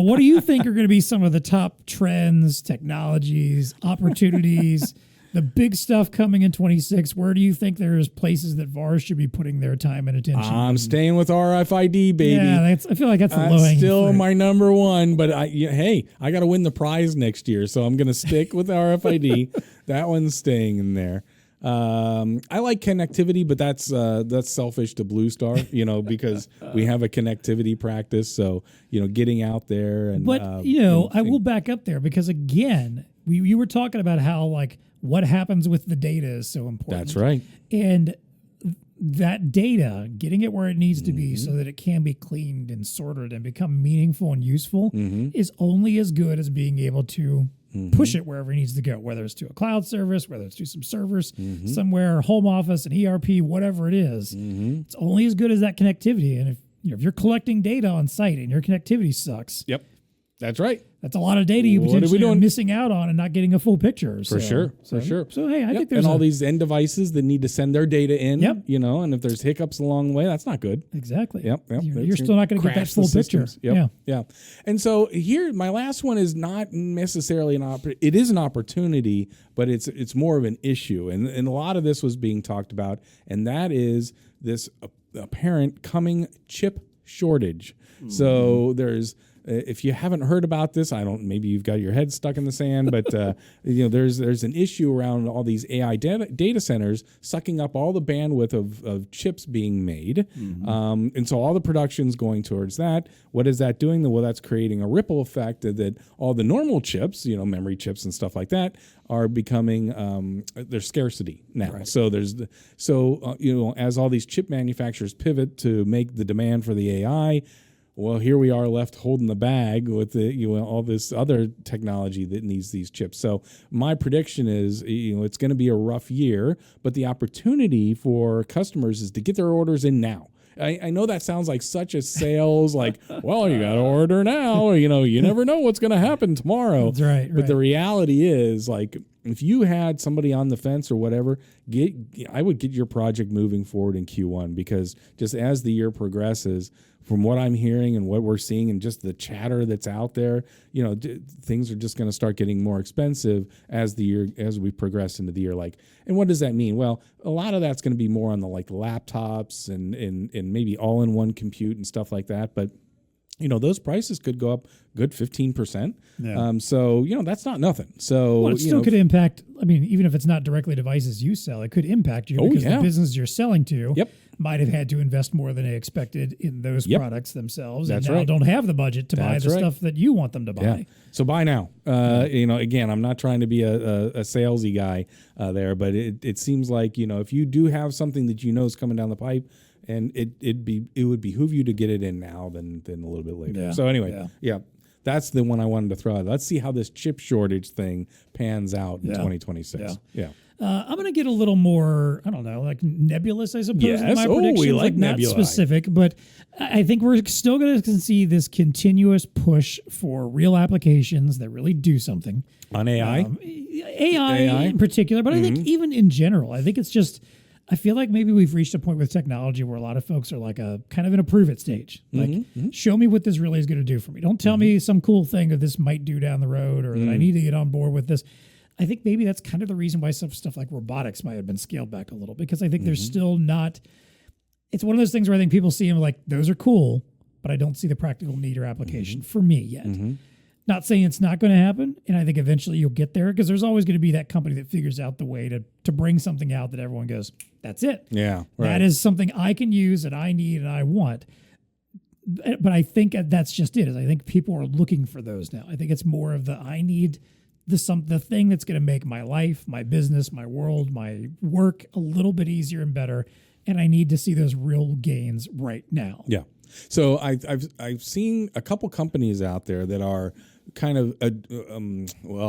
Speaker 1: What do you think are going to be some of the top trends, technologies, opportunities, the big stuff coming in 26? Where do you think there's places that VARs should be putting their time and attention?
Speaker 2: I'm staying with RFID, baby.
Speaker 1: Yeah, I feel like that's the low-hanging
Speaker 2: still
Speaker 1: fruit.
Speaker 2: my number one, but I got to win the prize next year, so I'm going to stick with RFID. That one's staying in there. I like connectivity, but that's selfish to BlueStar, because we have a connectivity practice. So, getting out there and.
Speaker 1: But I will back up there because again, you were talking about how like what happens with the data is so important.
Speaker 2: That's right.
Speaker 1: And that data, getting it where it needs to be so that it can be cleaned and sorted and become meaningful and useful is only as good as being able to push it wherever it needs to go, whether it's to a cloud service, whether it's to some servers somewhere, home office, an ERP, whatever it is. It's only as good as that connectivity. And if you're collecting data on site and your connectivity sucks,
Speaker 2: Yep, that's right.
Speaker 1: that's a lot of data you potentially are missing out on and not getting a full picture.
Speaker 2: For sure.
Speaker 1: So hey, I think there's
Speaker 2: and all these end devices that need to send their data in.
Speaker 1: Yep.
Speaker 2: And if there's hiccups along the way, that's not good.
Speaker 1: Exactly.
Speaker 2: Yep.
Speaker 1: You're still not going to get that full picture.
Speaker 2: Yeah. And so here, my last one is not necessarily it is an opportunity, but it's more of an issue. And a lot of this was being talked about, and that is this apparent coming chip shortage. So there's. If you haven't heard about this, maybe you've got your head stuck in the sand, but there's an issue around all these AI data centers sucking up all the bandwidth of chips being made. And so all the production's going towards that. What is that doing? Well, that's creating a ripple effect that all the normal chips, memory chips and stuff like that, are becoming there's scarcity now. Right. So as all these chip manufacturers pivot to make the demand for the AI, well, here we are left holding the bag with all this other technology that needs these chips. So my prediction is, it's going to be a rough year, but the opportunity for customers is to get their orders in now. I know that sounds like such a sales, like, well, you got to order now. You never know what's going to happen tomorrow.
Speaker 1: That's right.
Speaker 2: But the reality is, like, if you had somebody on the fence or whatever, I would get your project moving forward in Q1, because just as the year progresses, from what I'm hearing and what we're seeing and just the chatter that's out there, things are just going to start getting more expensive as we progress into the year. And what does that mean? Well, a lot of that's going to be more on the laptops and maybe all-in-one compute and stuff like that. But those prices could go up good 15%. Yeah. So that's not nothing. So
Speaker 1: it still could impact. I mean, even if it's not directly devices you sell, it could impact you because the business you're selling to might have had to invest more than they expected in those products themselves. That's and now don't have the budget to buy the stuff that you want them to buy. Yeah.
Speaker 2: So buy now. Again, I'm not trying to be a salesy guy there, but it seems like if you do have something that is coming down the pipe, and it would behoove you to get it in now than a little bit later. Yeah. So anyway, that's the one I wanted to throw out. Let's see how this chip shortage thing pans out in 2026. Yeah.
Speaker 1: I'm going to get a little more, I don't know, like nebulous, I suppose.
Speaker 2: Yes.
Speaker 1: In my predictions.
Speaker 2: We like
Speaker 1: not
Speaker 2: nebulae.
Speaker 1: Specific, but I think we're still going to see this continuous push for real applications that really do something.
Speaker 2: On AI?
Speaker 1: AI in particular, but I think even in general, I think it's just, I feel like maybe we've reached a point with technology where a lot of folks are like a kind of in a prove it stage. Like, show me what this really is going to do for me. Don't tell me some cool thing that this might do down the road or that I need to get on board with this. I think maybe that's kind of the reason why some stuff like robotics might have been scaled back a little, because I think there's still not, it's one of those things where I think people see them like, those are cool, but I don't see the practical need or application for me yet. Not saying it's not going to happen, and I think eventually you'll get there, because there's always going to be that company that figures out the way to bring something out that everyone goes, that's it.
Speaker 2: Yeah, right.
Speaker 1: That is something I can use and I need and I want. But I think that's just it. Is I think people are looking for those now. I think it's more of the I need the thing that's going to make my life, my business, my world, my work a little bit easier and better. And I need to see those real gains right now.
Speaker 2: Yeah. So I've seen a couple companies out there that are kind of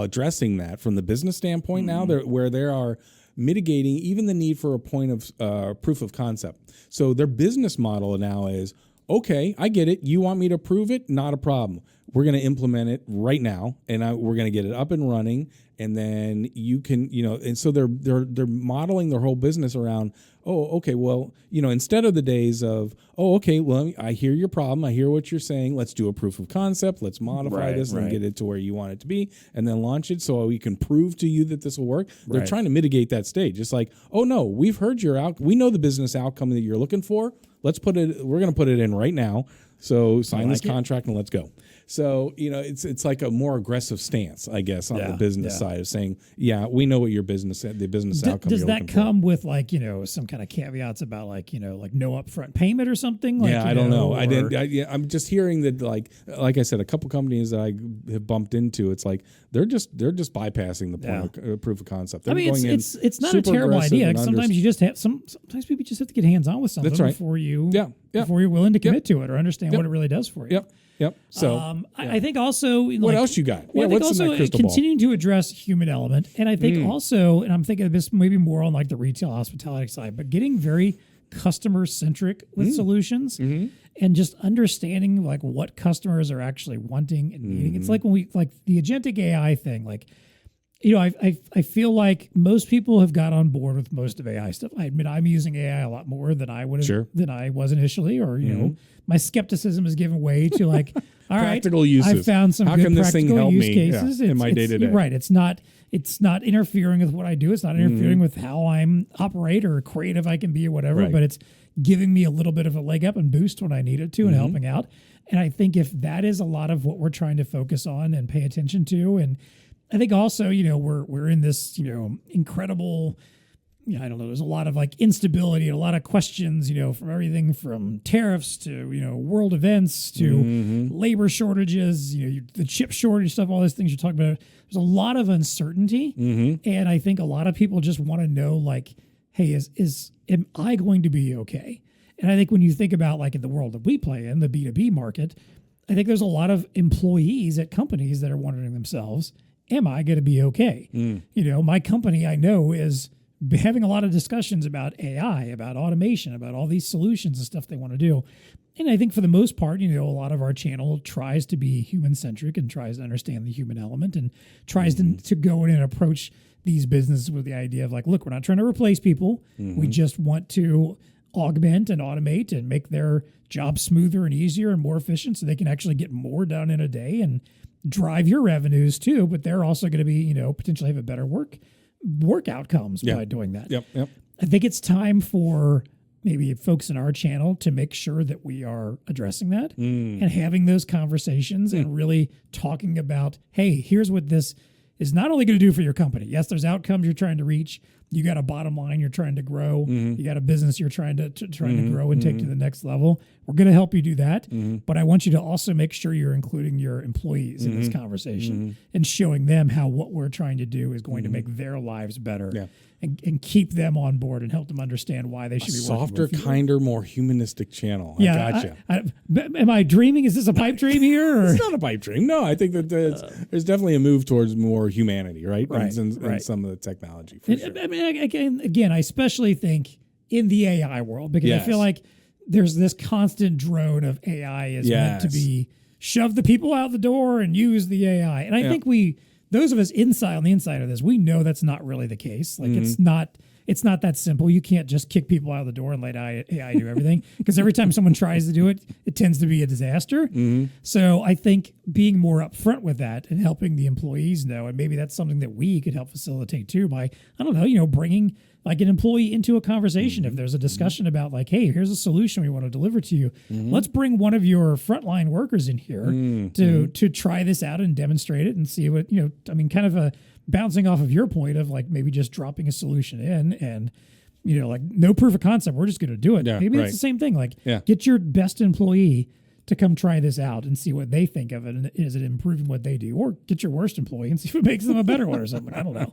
Speaker 2: addressing that from the business standpoint now, where they are mitigating even the need for a point of proof of concept. So their business model now is, okay, I get it. You want me to prove it? Not a problem. We're going to implement it right now, and we're going to get it up and running. And then you can, and so they're modeling their whole business around, oh, okay, well, instead of the days of, oh, okay, well, I hear your problem. I hear what you're saying. Let's do a proof of concept. Let's modify this and get it to where you want it to be, and then launch it so we can prove to you that this will work. They're trying to mitigate that stage. It's like, oh no, we've heard we know the business outcome that you're looking for. We're going to put it in right now. So sign this contract and let's go. So, it's like a more aggressive stance, I guess, on the business side of saying, yeah, we know what the business outcome
Speaker 1: does that come with some kind of caveats about like no upfront payment or something?
Speaker 2: I don't know. I'm just hearing that like I said, a couple companies that I have bumped into, it's like they're just bypassing the point of proof of concept. They're
Speaker 1: it's not a terrible idea. Sometimes sometimes people just have to get hands on with something before you're willing to commit to it or understand what it really does for you.
Speaker 2: Yep. So
Speaker 1: I think also
Speaker 2: what else you got?
Speaker 1: Well, I think also continuing to address human element, and I think also, and I'm thinking of this maybe more on like the retail hospitality side, but getting very customer centric with solutions and just understanding like what customers are actually wanting and needing. It's like when we like the agentic AI thing, like. I feel like most people have got on board with most of AI stuff. I admit I'm using AI a lot more than I would have than I was initially, or my skepticism is given way to like, all right,
Speaker 2: practical uses.
Speaker 1: I found some good practical use cases
Speaker 2: in my day to day.
Speaker 1: Right, it's not interfering with what I do. It's not interfering with how I'm operate or creative I can be or whatever. But it's giving me a little bit of a leg up and boost when I need it to, and helping out. And I think if that is a lot of what we're trying to focus on and pay attention to, and I think also, we're in this, incredible, I don't know, there's a lot of like instability and a lot of questions, from everything from tariffs to, world events to labor shortages, the chip shortage stuff, all those things you're talking about. There's a lot of uncertainty. And I think a lot of people just want to know like, hey, am I going to be okay? And I think when you think about like in the world that we play in, the B2B market, I think there's a lot of employees at companies that are wondering themselves, am I going to be okay? My company, I know, is having a lot of discussions about AI, about automation, about all these solutions and stuff they want to do. And I think for the most part, a lot of our channel tries to be human-centric and tries to understand the human element and tries to go in and approach these businesses with the idea of like, look, we're not trying to replace people. We just want to augment and automate and make their job smoother and easier and more efficient so they can actually get more done in a day and drive your revenues too, but they're also going to be, potentially have a better work outcomes by doing that.
Speaker 2: Yep.
Speaker 1: I think it's time for maybe folks in our channel to make sure that we are addressing that and having those conversations and really talking about, hey, here's what this is not only going to do for your company. Yes, there's outcomes you're trying to reach. You got a bottom line you're trying to grow. You got a business you're trying to grow and take to the next level. We're going to help you do that. But I want you to also make sure you're including your employees in this conversation and showing them how what we're trying to do is going to make their lives better and keep them on board and help them understand why they should be
Speaker 2: softer,
Speaker 1: working with you.
Speaker 2: kinder, more humanistic channel. I gotcha.
Speaker 1: Am I dreaming? Is this a pipe dream here? Or?
Speaker 2: It's not a pipe dream. No, I think that there's definitely a move towards more humanity, right? In some of the technology, for sure.
Speaker 1: I mean, again, I especially think in the AI world because I feel like there's this constant drone of AI is meant to be shove the people out the door and use the AI. And I think those of us on the inside of this, we know that's not really the case. Like it's not that simple. You can't just kick people out of the door and let AI do everything because every time someone tries to do it, it tends to be a disaster. So I think being more upfront with that and helping the employees know, and maybe that's something that we could help facilitate too by, I don't know, bringing like an employee into a conversation. If there's a discussion about like, hey, here's a solution we want to deliver to you. Let's bring one of your frontline workers in here to try this out and demonstrate it and see what, kind of a bouncing off of your point of like maybe just dropping a solution in and, like no proof of concept. We're just going to do it. Maybe it's the same thing. Like get your best employee to come try this out and see what they think of it, and is it improving what they do, or get your worst employee and see if it makes them a better one or something. I don't know.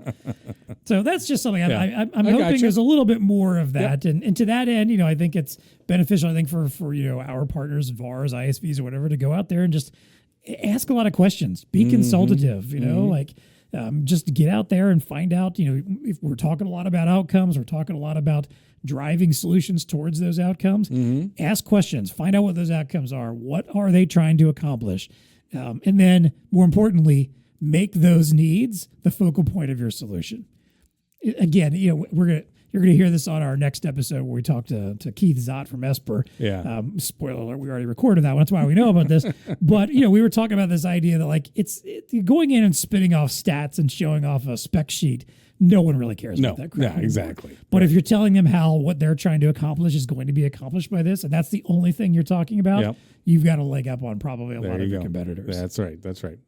Speaker 1: So that's just something I'm hoping there's a little bit more of that, and to that end, I think it's beneficial. I think for our partners, VARs, ISVs, or whatever, to go out there and just ask a lot of questions, be consultative. Just get out there and find out. If we're talking a lot about outcomes, we're talking a lot about driving solutions towards those outcomes. Ask questions, find out what those outcomes are. What are they trying to accomplish? And then, more importantly, make those needs the focal point of your solution. Again, you're gonna hear this on our next episode where we talk to Keith Zott from Esper.
Speaker 2: Yeah.
Speaker 1: Spoiler alert: we already recorded that one. That's why we know about this. But we were talking about this idea that it's going in and spitting off stats and showing off a spec sheet. No one really cares about that crap.
Speaker 2: Yeah, exactly.
Speaker 1: But if you're telling them how what they're trying to accomplish is going to be accomplished by this, and that's the only thing you're talking about, you've got a leg up on probably a lot of your competitors.
Speaker 2: That's right.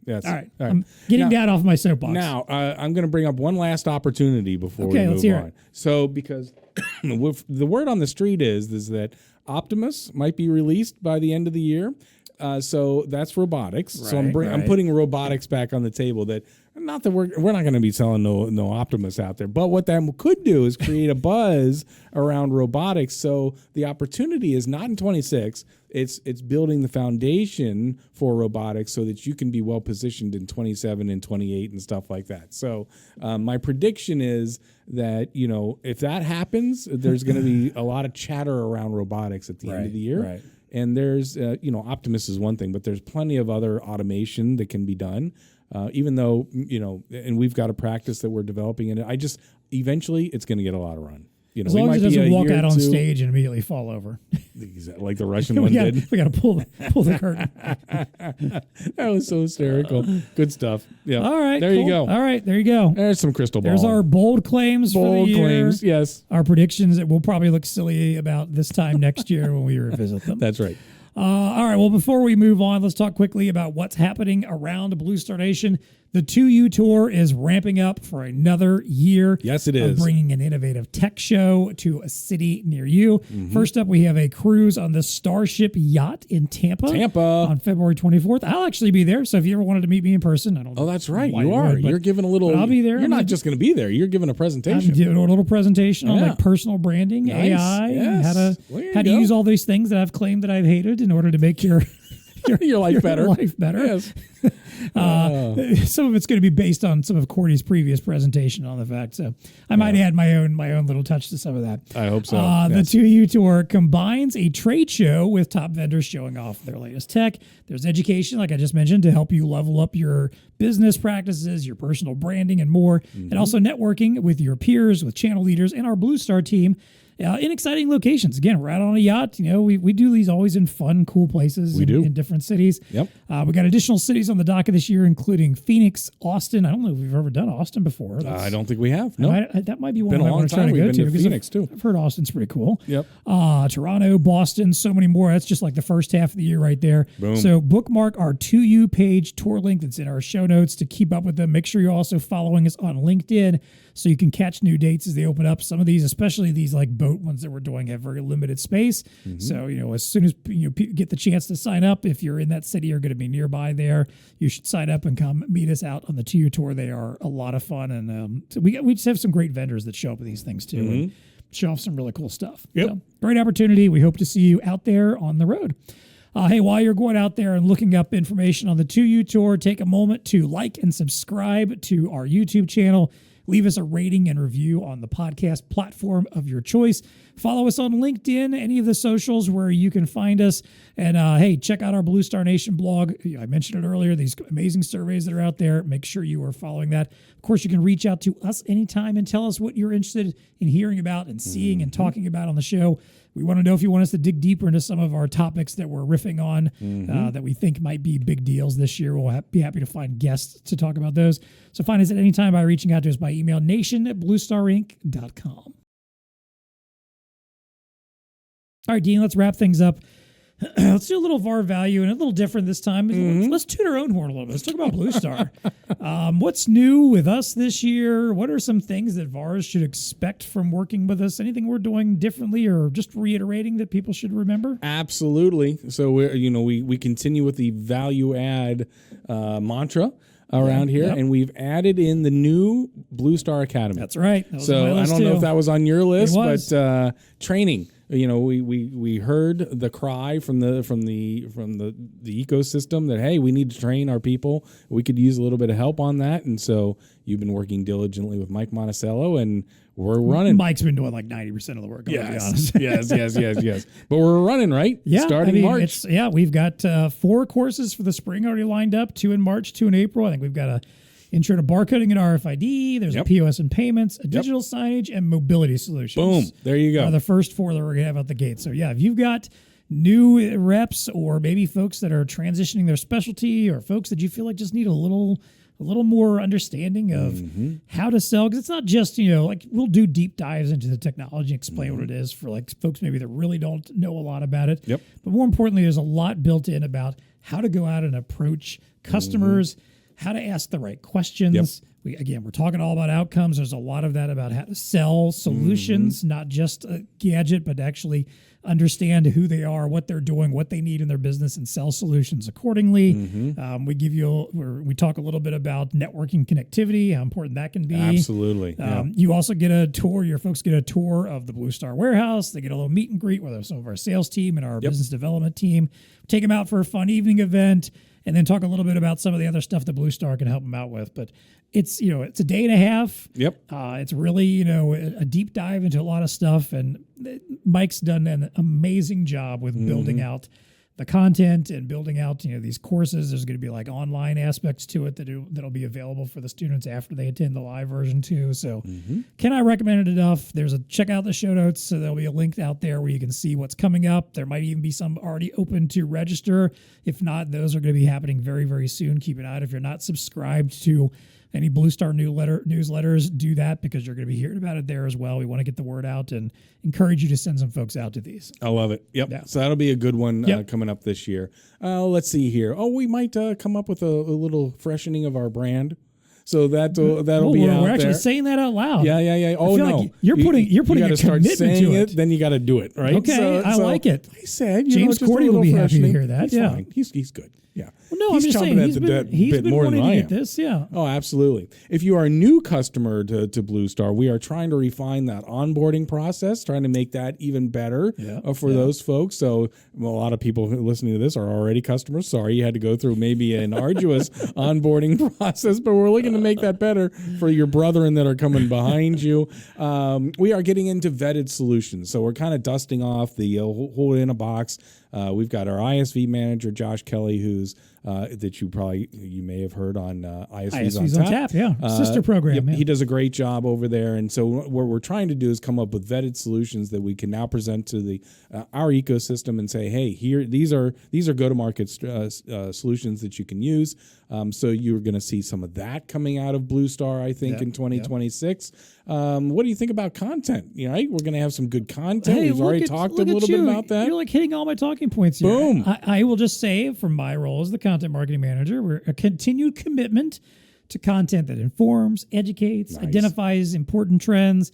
Speaker 2: Yes.
Speaker 1: All right. I'm getting that off my soapbox.
Speaker 2: Now, I'm going to bring up one last opportunity before we move on. So, because the word on the street is that Optimus might be released by the end of the year. So that's robotics.
Speaker 1: Right,
Speaker 2: so I'm putting robotics back on the table. That not that we're not going to be selling no Optimus out there, but what that could do is create a buzz around robotics. So the opportunity is not in 26. It's building the foundation for robotics so that you can be well positioned in 27 and 28 and stuff like that. So my prediction is that if that happens, there's going to be a lot of chatter around robotics at the end of the year.
Speaker 1: Right.
Speaker 2: And there's, Optimus is one thing, but there's plenty of other automation that can be done. Even though, and we've got a practice that we're developing in it. Eventually it's going to get a lot of run.
Speaker 1: As long as it doesn't walk out on stage and immediately fall over.
Speaker 2: Like the Russian one did.
Speaker 1: We got to pull the curtain.
Speaker 2: That was so hysterical. Good stuff. Yeah.
Speaker 1: All right.
Speaker 2: There you go.
Speaker 1: All right. There you go.
Speaker 2: There's some crystal ball.
Speaker 1: There's our bold claims for the year. Bold claims,
Speaker 2: yes.
Speaker 1: Our predictions that will probably look silly about this time next year when we revisit them.
Speaker 2: That's right.
Speaker 1: All right. Well, before we move on, let's talk quickly about what's happening around BlueStar Nation. The 2U Tour is ramping up for another year.
Speaker 2: Yes, it is.
Speaker 1: Bringing an innovative tech show to a city near you. First up, we have a cruise on the Starship yacht in Tampa. On February 24th. I'll actually be there. So if you ever wanted to meet me in person, I don't know.
Speaker 2: Oh, that's right. You are. You're giving a little.
Speaker 1: I'll be there.
Speaker 2: You're not just going to be there. You're giving a presentation.
Speaker 1: I'm doing a little presentation on personal branding, AI, and how to use all these things that I've claimed that I've hated in order to make your
Speaker 2: life better.
Speaker 1: Yes. Some of it's going to be based on some of Cordy's previous presentation on the fact. So I might add my own little touch to some of that.
Speaker 2: I hope so.
Speaker 1: The 2U Tour combines a trade show with top vendors showing off their latest tech. There's education, like I just mentioned, to help you level up your business practices, your personal branding, and more. And also networking with your peers, with channel leaders, and our BlueStar team. In exciting locations. Again, we're out on a yacht. We do these always in fun, cool places in different cities.
Speaker 2: Yep.
Speaker 1: We got additional cities on the docket this year, incling Phoenix, Austin. I don't know if we've ever done Austin before.
Speaker 2: I don't think we have. No.
Speaker 1: That might be one
Speaker 2: I
Speaker 1: want to try to go to.
Speaker 2: Phoenix, too.
Speaker 1: I've heard Austin's pretty cool.
Speaker 2: Yep.
Speaker 1: Toronto, Boston, so many more. That's just like the first half of the year right there.
Speaker 2: Boom.
Speaker 1: So bookmark our 2U page tour link that's in our show notes to keep up with them. Make sure you're also following us on LinkedIn so you can catch new dates as they open up. Some of these, especially these like boat ones that we're doing, have very limited space. So, as soon as you get the chance to sign up, if you're in that city or going to be nearby there, you should sign up and come meet us out on the 2U Tour. They are a lot of fun. And so we just have some great vendors that show up at these things too and show off some really cool stuff.
Speaker 2: Yep.
Speaker 1: So, great opportunity. We hope to see you out there on the road. Hey, while you're going out there and looking up information on the 2U Tour, take a moment to like and subscribe to our YouTube channel. Leave us a rating and review on the podcast platform of your choice. Follow us on LinkedIn, any of the socials where you can find us. And hey, check out our BlueStar Nation blog. I mentioned it earlier, these amazing surveys that are out there. Make sure you are following that. Of course, you can reach out to us anytime and tell us what you're interested in hearing about and seeing and talking about on the show. We want to know if you want us to dig deeper into some of our topics that we're riffing on that we think might be big deals this year. We'll be happy to find guests to talk about those. So find us at any time by reaching out to us by email, nation@bluestarinc.com. All right, Dean, let's wrap things up. Let's do a little VAR value and a little different this time. Let's toot our own horn a little bit. Let's talk about BlueStar. What's new with us this year? What are some things that VARs should expect from working with us? Anything we're doing differently or just reiterating that people should remember?
Speaker 2: Absolutely. So we continue with the value add mantra around here, and we've added in the new BlueStar Academy.
Speaker 1: That's right.
Speaker 2: So I don't know if that was on your list, but training. We heard the cry from the ecosystem that, hey, we need to train our people. We could use a little bit of help on that, and so you've been working diligently with Mike Monticello, and we're running.
Speaker 1: Mike's been doing like 90% of the work.
Speaker 2: Yes, yes. But we're running, right?
Speaker 1: Yeah,
Speaker 2: starting March.
Speaker 1: We've got 4 courses for the spring already lined up. 2 in March, 2 in April. I think we've got a intro to barcoding and RFID. There's a POS and payments, a digital signage, and mobility solutions.
Speaker 2: Boom. There you go.
Speaker 1: The first 4 that we're going to have out the gate. So, if you've got new reps or maybe folks that are transitioning their specialty or folks that you feel like just need a little more understanding of how to sell, because it's not just, we'll do deep dives into the technology and explain what it is for like folks maybe that really don't know a lot about it. But more importantly, there's a lot built in about how to go out and approach customers, how to ask the right questions. We're talking all about outcomes. There's a lot of that about how to sell solutions, not just a gadget, but actually understand who they are, what they're doing, what they need in their business, and sell solutions accordingly. We talk a little bit about networking connectivity, how important that can be.
Speaker 2: Absolutely.
Speaker 1: You also get a tour. Your folks get a tour of the BlueStar warehouse. They get a little meet and greet with some of our sales team and our business development team. Take them out for a fun evening event, and then talk a little bit about some of the other stuff that BlueStar can help them out with. But it's a day and a half. It's really a deep dive into a lot of stuff, and Mike's done an amazing job with building out the content and building out these courses. There's going to be like online aspects to it that'll be available for the students after they attend the live version too. So can I recommend it enough? Check out the show notes. So there'll be a link out there where you can see what's coming up. There might even be some already open to register. If not, those are going to be happening very, very soon. Keep an eye out. If you're not subscribed to any BlueStar newsletters, do that, because you're going to be hearing about it there as well. We want to get the word out and encourage you to send some folks out to these.
Speaker 2: I love it. So that'll be a good one coming up this year. Let's see here. We might come up with a little freshening of our brand. So that'll be out there.
Speaker 1: We're actually saying that out loud.
Speaker 2: Yeah. Oh, no.
Speaker 1: Like you're putting a commitment to it.
Speaker 2: Then you got to do it, right?
Speaker 1: Okay, I like it.
Speaker 2: I said,
Speaker 1: James Cordy will be happy to hear that.
Speaker 2: He's fine. He's good. Yeah.
Speaker 1: Well, no, I'm just saying he's been
Speaker 2: more
Speaker 1: wanting
Speaker 2: than I
Speaker 1: to
Speaker 2: am.
Speaker 1: get this. Yeah.
Speaker 2: Oh, absolutely. If you are a new customer to BlueStar, we are trying to refine that onboarding process, trying to make that even better for those folks. So a lot of people listening to this are already customers. Sorry, you had to go through maybe an arduous onboarding process, but we're looking to make that better for your brethren that are coming behind you. We are getting into vetted solutions. So we're kind of dusting off the hold it in a box. We've got our ISV manager, Josh Kelly, who's that you may have heard on ISVs on Tap.
Speaker 1: Sister program.
Speaker 2: He does a great job over there, and so what we're trying to do is come up with vetted solutions that we can now present to the our ecosystem and say, hey, here these are go-to-market solutions that you can use. So you're going to see some of that coming out of BlueStar, I think, in 2026. What do you think about content? Right, we're going to have some good content. We've already talked a little bit about that.
Speaker 1: You're like hitting all my talking points here.
Speaker 2: Boom.
Speaker 1: I will just say, from my role as the content marketing manager, we're a continued commitment to content that informs, educates, identifies important trends.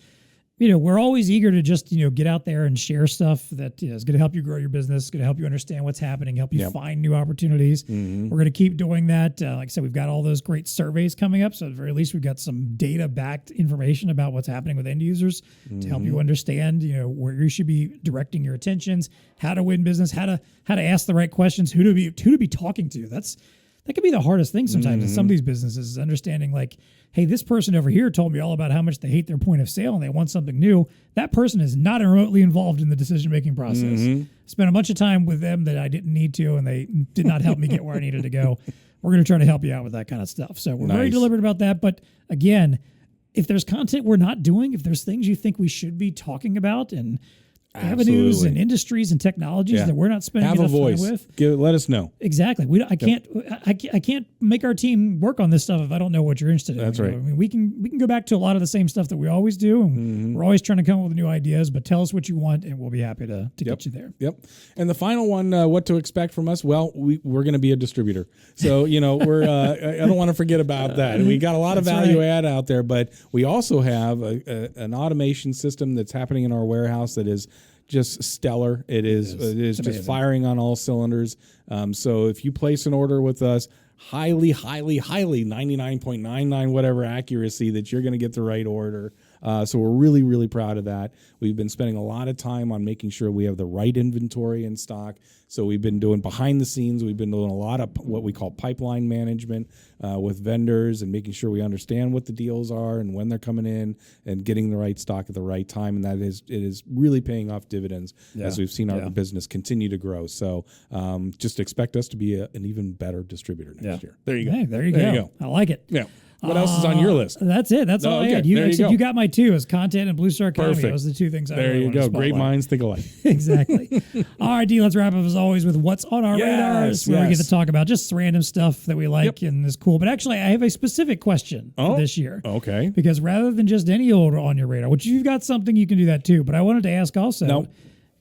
Speaker 1: We're always eager to just, get out there and share stuff that is going to help you grow your business, going to help you understand what's happening, help you find new opportunities. We're going to keep doing that. Like I said, we've got all those great surveys coming up. So at the very least, we've got some data-backed information about what's happening with end users to help you understand, where you should be directing your attentions, how to win business, how to ask the right questions, who to be talking to. That could be the hardest thing sometimes in some of these businesses, is understanding like, hey, this person over here told me all about how much they hate their point of sale and they want something new. That person is not remotely involved in the decision-making process. Spent a bunch of time with them that I didn't need to, and they did not help me get where I needed to go. We're going to try to help you out with that kind of stuff. So we're very deliberate about that. But again, if there's content we're not doing, if there's things you think we should be talking about and avenues
Speaker 2: Absolutely.
Speaker 1: and industries and technologies that we're not spending
Speaker 2: Have a
Speaker 1: enough
Speaker 2: voice.
Speaker 1: time with.
Speaker 2: Let us know.
Speaker 1: Exactly. I can't make our team work on this stuff if I don't know what you're interested in.
Speaker 2: That's
Speaker 1: You
Speaker 2: right.
Speaker 1: know, I mean, we can go back to a lot of the same stuff that we always do, and we're always trying to come up with new ideas. But tell us what you want, and we'll be happy to get you there.
Speaker 2: Yep. And the final one, what to expect from us? Well, we're going to be a distributor, so we're. I don't want to forget about that. We got a lot of value add out there, but we also have an automation system that's happening in our warehouse that is just stellar. It is just firing on all cylinders. So if you place an order with us, highly 99.99 whatever accuracy that you're going to get the right order. So we're really, really proud of that. We've been spending a lot of time on making sure we have the right inventory in stock. So we've been doing behind the scenes. We've been doing a lot of what we call pipeline management with vendors and making sure we understand what the deals are and when they're coming in and getting the right stock at the right time. And it is really paying off dividends as we've seen our business continue to grow. So just expect us to be an even better distributor next year. There you go.
Speaker 1: Hey, there you go. I like it.
Speaker 2: Yeah. What else is on your list?
Speaker 1: That's it. That's all I had. You got my two as content and BlueStar Cameo.
Speaker 2: Perfect.
Speaker 1: Those are the two things I
Speaker 2: There
Speaker 1: really
Speaker 2: you
Speaker 1: wanted to
Speaker 2: go.
Speaker 1: spotlight.
Speaker 2: Great minds think alike.
Speaker 1: Exactly. All right, D, let's wrap up as always with what's on our radars, where we get to talk about just random stuff that we like and is cool. But actually, I have a specific question for this year.
Speaker 2: Okay.
Speaker 1: Because rather than just any old on your radar, which if you've got something, you can do that too. But I wanted to ask also,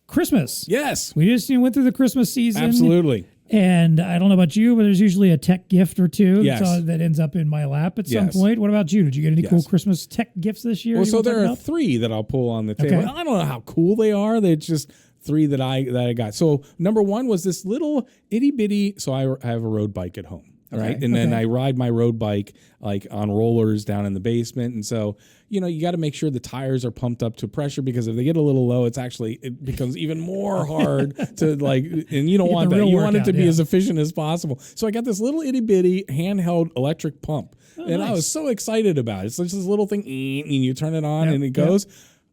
Speaker 1: Christmas.
Speaker 2: Yes.
Speaker 1: We just went through the Christmas season.
Speaker 2: Absolutely.
Speaker 1: And I don't know about you, but there's usually a tech gift or two
Speaker 2: Yes.
Speaker 1: that ends up in my lap at some point. What about you? Did you get any cool Christmas tech gifts this year?
Speaker 2: Well, so there are three that I'll pull on the table.
Speaker 1: Okay.
Speaker 2: I don't know how cool they are. They're just three that I got. So number one was this little itty bitty. So I have a road bike at home. Right. And then I ride my road bike like on rollers down in the basement. And so, you got to make sure the tires are pumped up to pressure because if they get a little low, it becomes even more hard to and you don't want that. You want it to be as efficient as possible. So I got this little itty bitty handheld electric pump I was so excited about it. It's just this little thing and you turn it on and it goes.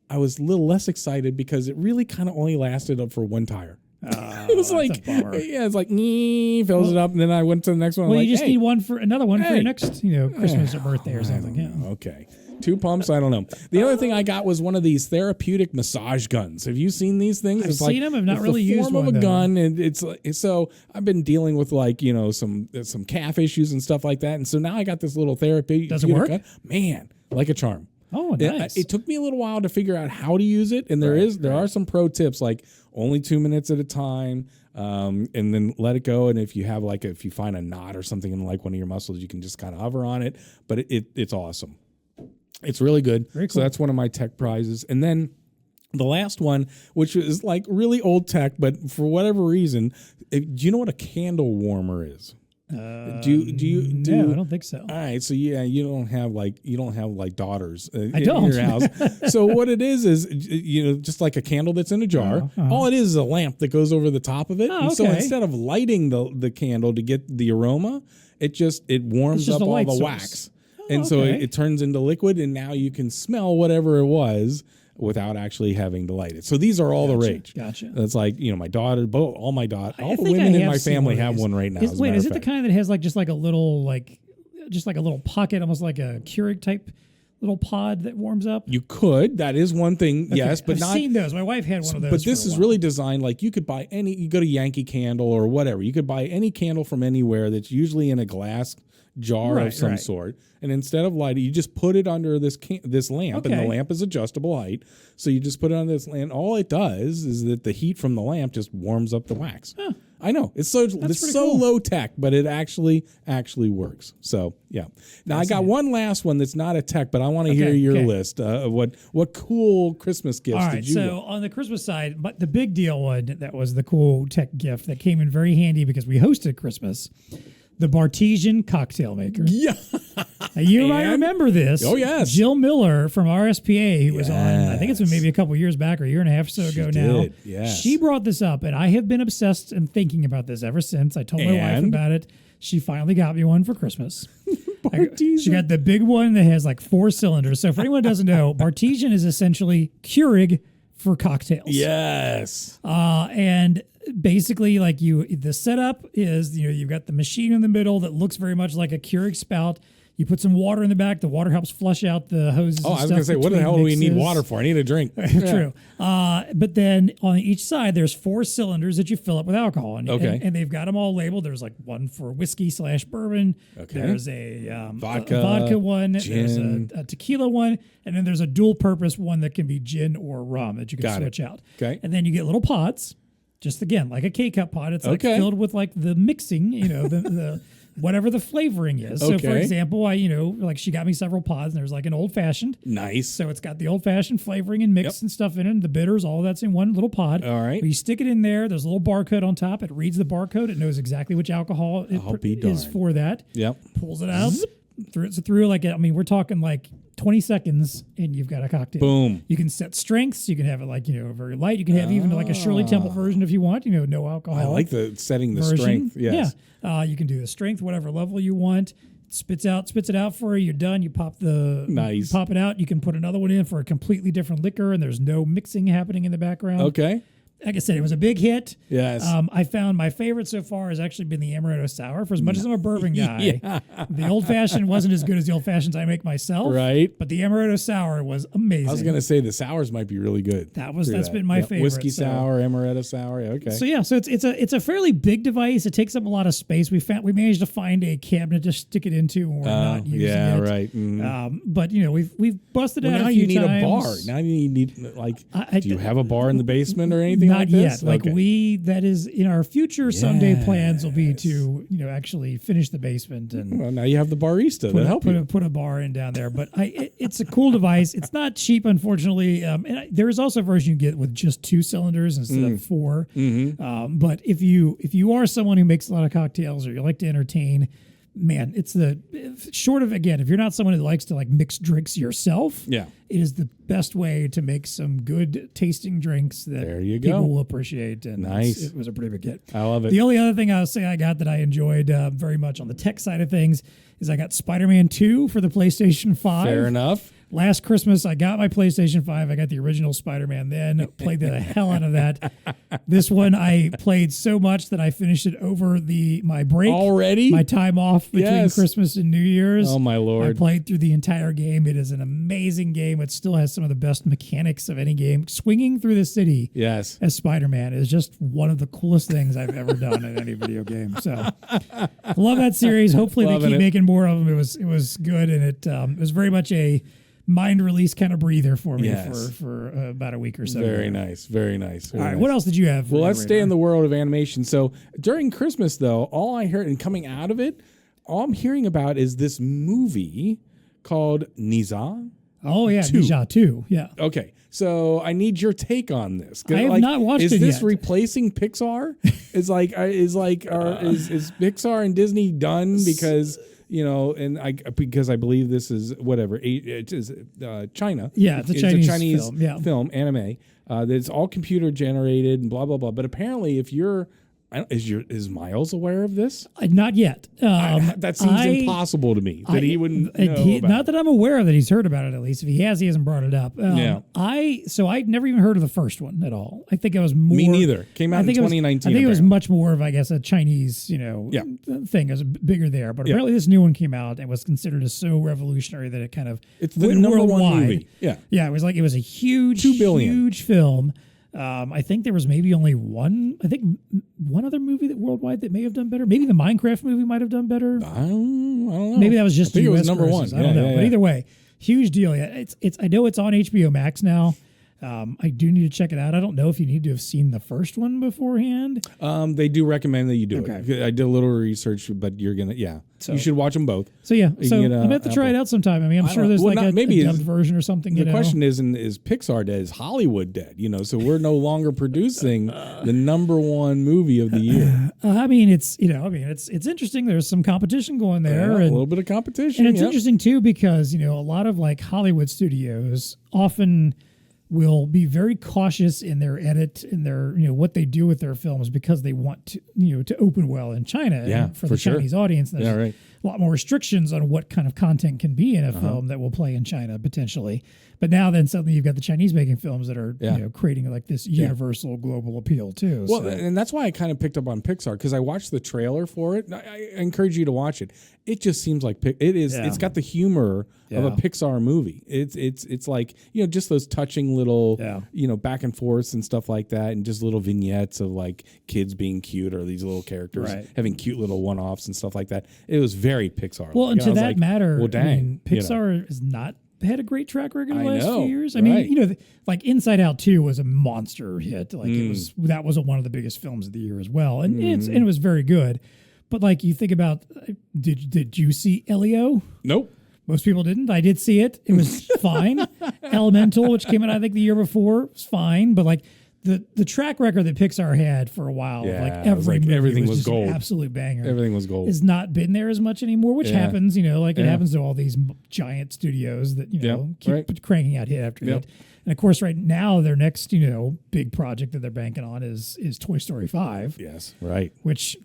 Speaker 2: I was a little less excited because it really kind of only lasted up for one tire. It was like, it's like, fills it up, and then I went to the next one.
Speaker 1: Well, you just need another one for your next, Christmas or birthday or something. Yeah.
Speaker 2: Okay. 2 pumps, I don't know. The other thing I got was one of these therapeutic massage guns. Have you seen these things?
Speaker 1: I've seen them. I've not really used one.
Speaker 2: It's the form of a gun, and so I've been dealing with some calf issues and stuff like that, and so now I got this little therapeutic.
Speaker 1: Does it work?
Speaker 2: Gun. Man, like a charm.
Speaker 1: Oh, nice.
Speaker 2: It took me a little while to figure out how to use it, and there are some pro tips like only 2 minutes at a time, and then let it go. And if you have if you find a knot or something in one of your muscles, you can just kind of hover on it. But it's awesome. It's really good.
Speaker 1: Very cool.
Speaker 2: So that's one of my tech prizes. And then the last one, which is really old tech, but for whatever reason, do you know what a candle warmer is?
Speaker 1: No, I don't think so.
Speaker 2: All right, so you don't have daughters
Speaker 1: I don't.
Speaker 2: in your house. So what it is just like a candle that's in a jar. All it is a lamp that goes over the top of it.
Speaker 1: Oh,
Speaker 2: and so instead of lighting the candle to get the aroma, it warms up all the wax. And so it turns into liquid, and now you can smell whatever it was without actually having to light it. So these are all the rage.
Speaker 1: Gotcha.
Speaker 2: It's like, my daughter, all the women in my family have one right now.
Speaker 1: Is it the kind that has just like a little pocket, almost like a Keurig type little pod that warms up?
Speaker 2: You could. That is one thing, yes, but
Speaker 1: I've seen those. My wife had one of those.
Speaker 2: But this is really designed you could buy you go to Yankee Candle or whatever. You could buy any candle from anywhere that's usually in a glass jar of some sort. And instead of lighting, you just put it under this lamp, and the lamp is adjustable height. So you just put it on this lamp. All it does is that the heat from the lamp just warms up the wax. Huh. I know it's so cool. Low tech, but it actually works. So yeah. Now I got one last one that's not a tech, but I want to hear your list of what cool Christmas gifts did you get?
Speaker 1: On the Christmas side, but the big deal one that was the cool tech gift that came in very handy because we hosted Christmas. The Bartesian cocktail maker.
Speaker 2: Yeah.
Speaker 1: You might remember this.
Speaker 2: Oh, yes.
Speaker 1: Jill Miller from RSPA, who was on, I think it's been maybe a couple years back or a year and a half or so ago now.
Speaker 2: Yes.
Speaker 1: She brought this up, and I have been obsessed and thinking about this ever since. I told my wife about it. She finally got me one for Christmas. She got the big one that has 4 cylinders. So for anyone who doesn't know, Bartesian is essentially Keurig for cocktails.
Speaker 2: Yes.
Speaker 1: And basically the setup is, you've got the machine in the middle that looks very much like a Keurig spout. You put some water in the back. The water helps flush out the hoses.
Speaker 2: Oh, I was going to say, what the hell do we need water for? I need a drink.
Speaker 1: True. But then on each side, there's 4 cylinders that you fill up with alcohol. And they've got them all labeled. There's like one for whiskey/bourbon. Okay. There's a vodka one.
Speaker 2: Gin.
Speaker 1: There's a tequila one. And then there's a dual purpose one that can be gin or rum that you can switch out.
Speaker 2: Okay.
Speaker 1: And then you get little pods. Just again, like a K-cup pod. It's like filled with like the mixing, the whatever the flavoring is. So for example, like she got me several pods and there's like an old fashioned.
Speaker 2: Nice.
Speaker 1: So it's got the old fashioned flavoring and mix and stuff in it, and the bitters, all that's in one little pod.
Speaker 2: All right.
Speaker 1: You stick it in there. There's a little barcode on top. It reads the barcode. It knows exactly which alcohol is for that.
Speaker 2: Yep.
Speaker 1: Pulls it out. Through like, we're talking like 20 seconds and you've got a cocktail.
Speaker 2: Boom.
Speaker 1: You can set strengths. You can have it like, very light. You can have even like a Shirley Temple version if you want, no alcohol.
Speaker 2: I like the setting the strength. Yes.
Speaker 1: Yeah. You can do the strength, whatever level you want. Spits it out for you. You're done. You pop it out. You can put another one in for a completely different liquor and there's no mixing happening in the background.
Speaker 2: Okay.
Speaker 1: Like I said, it was a big hit.
Speaker 2: Yes.
Speaker 1: I found my favorite so far has actually been the Amaretto Sour. For as much as I'm a bourbon guy, the Old Fashioned wasn't as good as the Old Fashions I make myself.
Speaker 2: Right.
Speaker 1: But the Amaretto Sour was amazing.
Speaker 2: I was going to say the sours might be really good.
Speaker 1: That's been my favorite.
Speaker 2: Whiskey sour, Amaretto sour. Yeah, okay.
Speaker 1: So it's a fairly big device. It takes up a lot of space. We managed to find a cabinet to stick it into when we're not using it.
Speaker 2: Yeah, right. Mm-hmm.
Speaker 1: But we've busted out
Speaker 2: now
Speaker 1: a few
Speaker 2: you need
Speaker 1: times.
Speaker 2: a bar. Now you need do you have a bar in the basement or anything like this?
Speaker 1: Not yet. That is in our future someday plans will be to actually finish the basement and
Speaker 2: well, now you have the barista to help you
Speaker 1: put a bar in down there. But it's a cool device. It's not cheap, unfortunately. And there is also a version you get with just 2 cylinders instead of 4. Mm-hmm. But if you are someone who makes a lot of cocktails or you like to entertain, man, it's short of, again, if you're not someone who likes to like mix drinks yourself, it is the best way to make some good tasting drinks that people will appreciate. And
Speaker 2: nice.
Speaker 1: It was a pretty big hit.
Speaker 2: I love it.
Speaker 1: The only other thing I'll say I got that I enjoyed very much on the tech side of things is I got Spider-Man 2 for the PlayStation 5.
Speaker 2: Fair enough.
Speaker 1: Last Christmas, I got my PlayStation 5. I got the original Spider-Man then, played the hell out of that. This one I played so much that I finished it over my break.
Speaker 2: Already?
Speaker 1: My time off between Christmas and New Year's.
Speaker 2: Oh, my Lord.
Speaker 1: I played through the entire game. It is an amazing game. It still has some of the best mechanics of any game. Swinging through the city as Spider-Man is just one of the coolest things I've ever done in any video game. So, love that series. Hopefully they keep making more of them. It was good, and it was very much a mind release kind of breather for me for about a week or so.
Speaker 2: Very nice. Very nice.
Speaker 1: All right. What else did you have?
Speaker 2: Well, let's stay in the world of animation. So during Christmas, though, all I heard and coming out of it, all I'm hearing about is this movie called Niza.
Speaker 1: Oh, yeah. Niza 2. Yeah.
Speaker 2: Okay. So I need your take on this.
Speaker 1: I have not watched it yet.
Speaker 2: Is this replacing Pixar? Is Pixar and Disney done because... because I believe this is it is China.
Speaker 1: Yeah, it's a Chinese
Speaker 2: film, anime. That's all computer generated and blah blah blah. But apparently, if you're is Miles aware of this?
Speaker 1: Not yet.
Speaker 2: That seems impossible to me that he wouldn't know about
Speaker 1: not that I'm aware of that he's heard about it, at least. If he hasn't brought it up. I'd never even heard of the first one at all. I think it was more...
Speaker 2: Me neither. Came out in 2019.
Speaker 1: I think it was much more of, a Chinese, thing. It was bigger there. But apparently this new one came out and was considered so revolutionary that it kind of...
Speaker 2: It's the number one movie. Yeah.
Speaker 1: Yeah, it was a huge, $2 billion. Huge film. I think there was maybe only one other movie that worldwide that may have done better. Maybe the Minecraft movie might have done better.
Speaker 2: I don't know.
Speaker 1: Maybe that was just
Speaker 2: it was number one.
Speaker 1: I don't know. But either way, huge deal. Yeah, I know it's on HBO Max now. I do need to check it out. I don't know if you need to have seen the first one beforehand.
Speaker 2: They do recommend that you do it. I did a little research, but you're gonna So, you should watch them both.
Speaker 1: So I'm gonna have to try it out sometime. I'm sure there's a dubbed version or something.
Speaker 2: The question is Pixar dead? Is Hollywood dead? So we're no longer producing the number one movie of the year.
Speaker 1: It's interesting. There's some competition going there,
Speaker 2: a little bit of competition,
Speaker 1: and it's interesting too because a lot of Hollywood studios often will be very cautious in their edit and their what they do with their films because they want to to open well in China and for the Chinese audience. a lot more restrictions on what kind of content can be in a film that will play in China potentially. But now then suddenly you've got the Chinese making films that are creating like this universal global appeal too.
Speaker 2: Well, and that's why I kind of picked up on Pixar, because I watched the trailer for it. I encourage you to watch it. It just seems like it is. It's got the humor of a Pixar movie. It's like, just those touching little back and forths and stuff like that, and just little vignettes of like kids being cute or these little characters having cute little one-offs and stuff like that. It was very Pixar.
Speaker 1: Well, and to that matter,
Speaker 2: well, dang,
Speaker 1: I mean, Pixar is not had a great track record in the last few years. I
Speaker 2: right.
Speaker 1: mean, like Inside Out 2 was a monster hit. Like that was one of the biggest films of the year as well, and it was very good. But like you think about, did you see Elio?
Speaker 2: Nope.
Speaker 1: Most people didn't. I did see it. It was fine. Elemental, which came out I think the year before, was fine. But like the track record that Pixar had for a while, like everything was
Speaker 2: gold,
Speaker 1: an absolute banger.
Speaker 2: Everything was gold.
Speaker 1: Has not been there as much anymore, which happens. It happens to all these giant studios that keep cranking out hit after hit. And of course, right now their next big project that they're banking on is Toy Story 5.
Speaker 2: Yes, right.
Speaker 1: Which,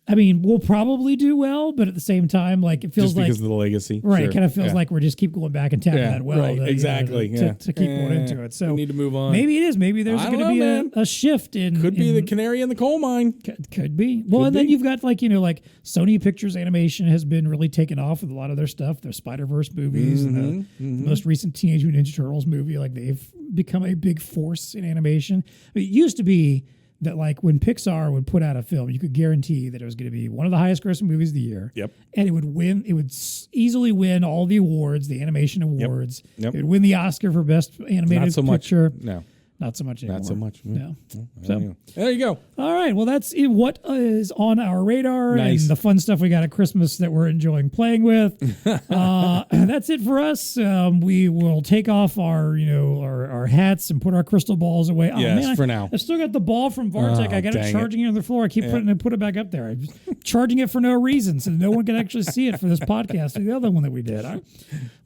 Speaker 1: I mean, we'll probably do well, but at the same time, like it feels
Speaker 2: just because of the legacy,
Speaker 1: right? Sure. It kind of feels like we're just keep going back and tapping that well,
Speaker 2: right? Exactly,
Speaker 1: to keep going into it. So
Speaker 2: we need to move on.
Speaker 1: Maybe it is. Maybe there's going to be a shift in.
Speaker 2: Could be the canary in the coal mine.
Speaker 1: Could be. Well, and then you've got like Sony Pictures Animation has been really taken off with a lot of their stuff. Their Spider-Verse movies and the most recent Teenage Mutant Ninja Turtles movie. Like they've become a big force in animation. I mean, it used to be that like when Pixar would put out a film, you could guarantee that it was going to be one of the highest grossing movies of the year.
Speaker 2: Yep.
Speaker 1: And it would win. It would easily win all the awards, the animation awards.
Speaker 2: Yep.
Speaker 1: It would win the Oscar for best animated
Speaker 2: Not so
Speaker 1: picture.
Speaker 2: Much. No.
Speaker 1: Not so much anymore.
Speaker 2: Not so much.
Speaker 1: No.
Speaker 2: So there you go.
Speaker 1: All right. Well, that's what is on our radar and the fun stuff we got at Christmas that we're enjoying playing with. That's it for us. We will take off our hats and put our crystal balls away. Oh,
Speaker 2: yes,
Speaker 1: man,
Speaker 2: for now.
Speaker 1: I still got the ball from Vartech. I got it charging it on the floor. I keep putting it back up there. I'm charging it for no reason, so no one can actually see it for this podcast or the other one that we did.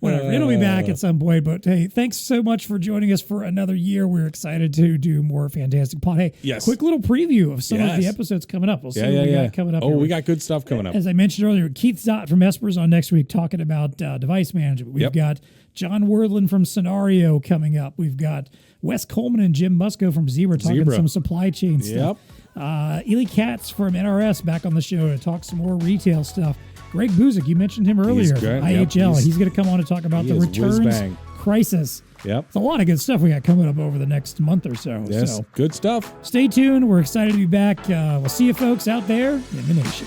Speaker 1: Whatever. It'll be back at some point. But hey, thanks so much for joining us for another year. We're excited to do more Fantastic Pod. Hey, quick little preview of some of the episodes coming up. We'll see what we got coming up.
Speaker 2: Oh, we got good stuff coming up.
Speaker 1: As I mentioned earlier, Keith Stott from Esper's on next week talking about device management. We've got John Wordland from Scenario coming up. We've got Wes Coleman and Jim Musco from Zebra talking some supply chain stuff. Ely Katz from NRS back on the show to talk some more retail stuff. Greg Buzik, you mentioned him earlier from IHL. He's going to come on to talk about the returns crisis.
Speaker 2: Yep.
Speaker 1: It's a lot of good stuff we got coming up over the next month or so.
Speaker 2: Yes, good stuff.
Speaker 1: Stay tuned. We're excited to be back. We'll see you folks out there in the nation.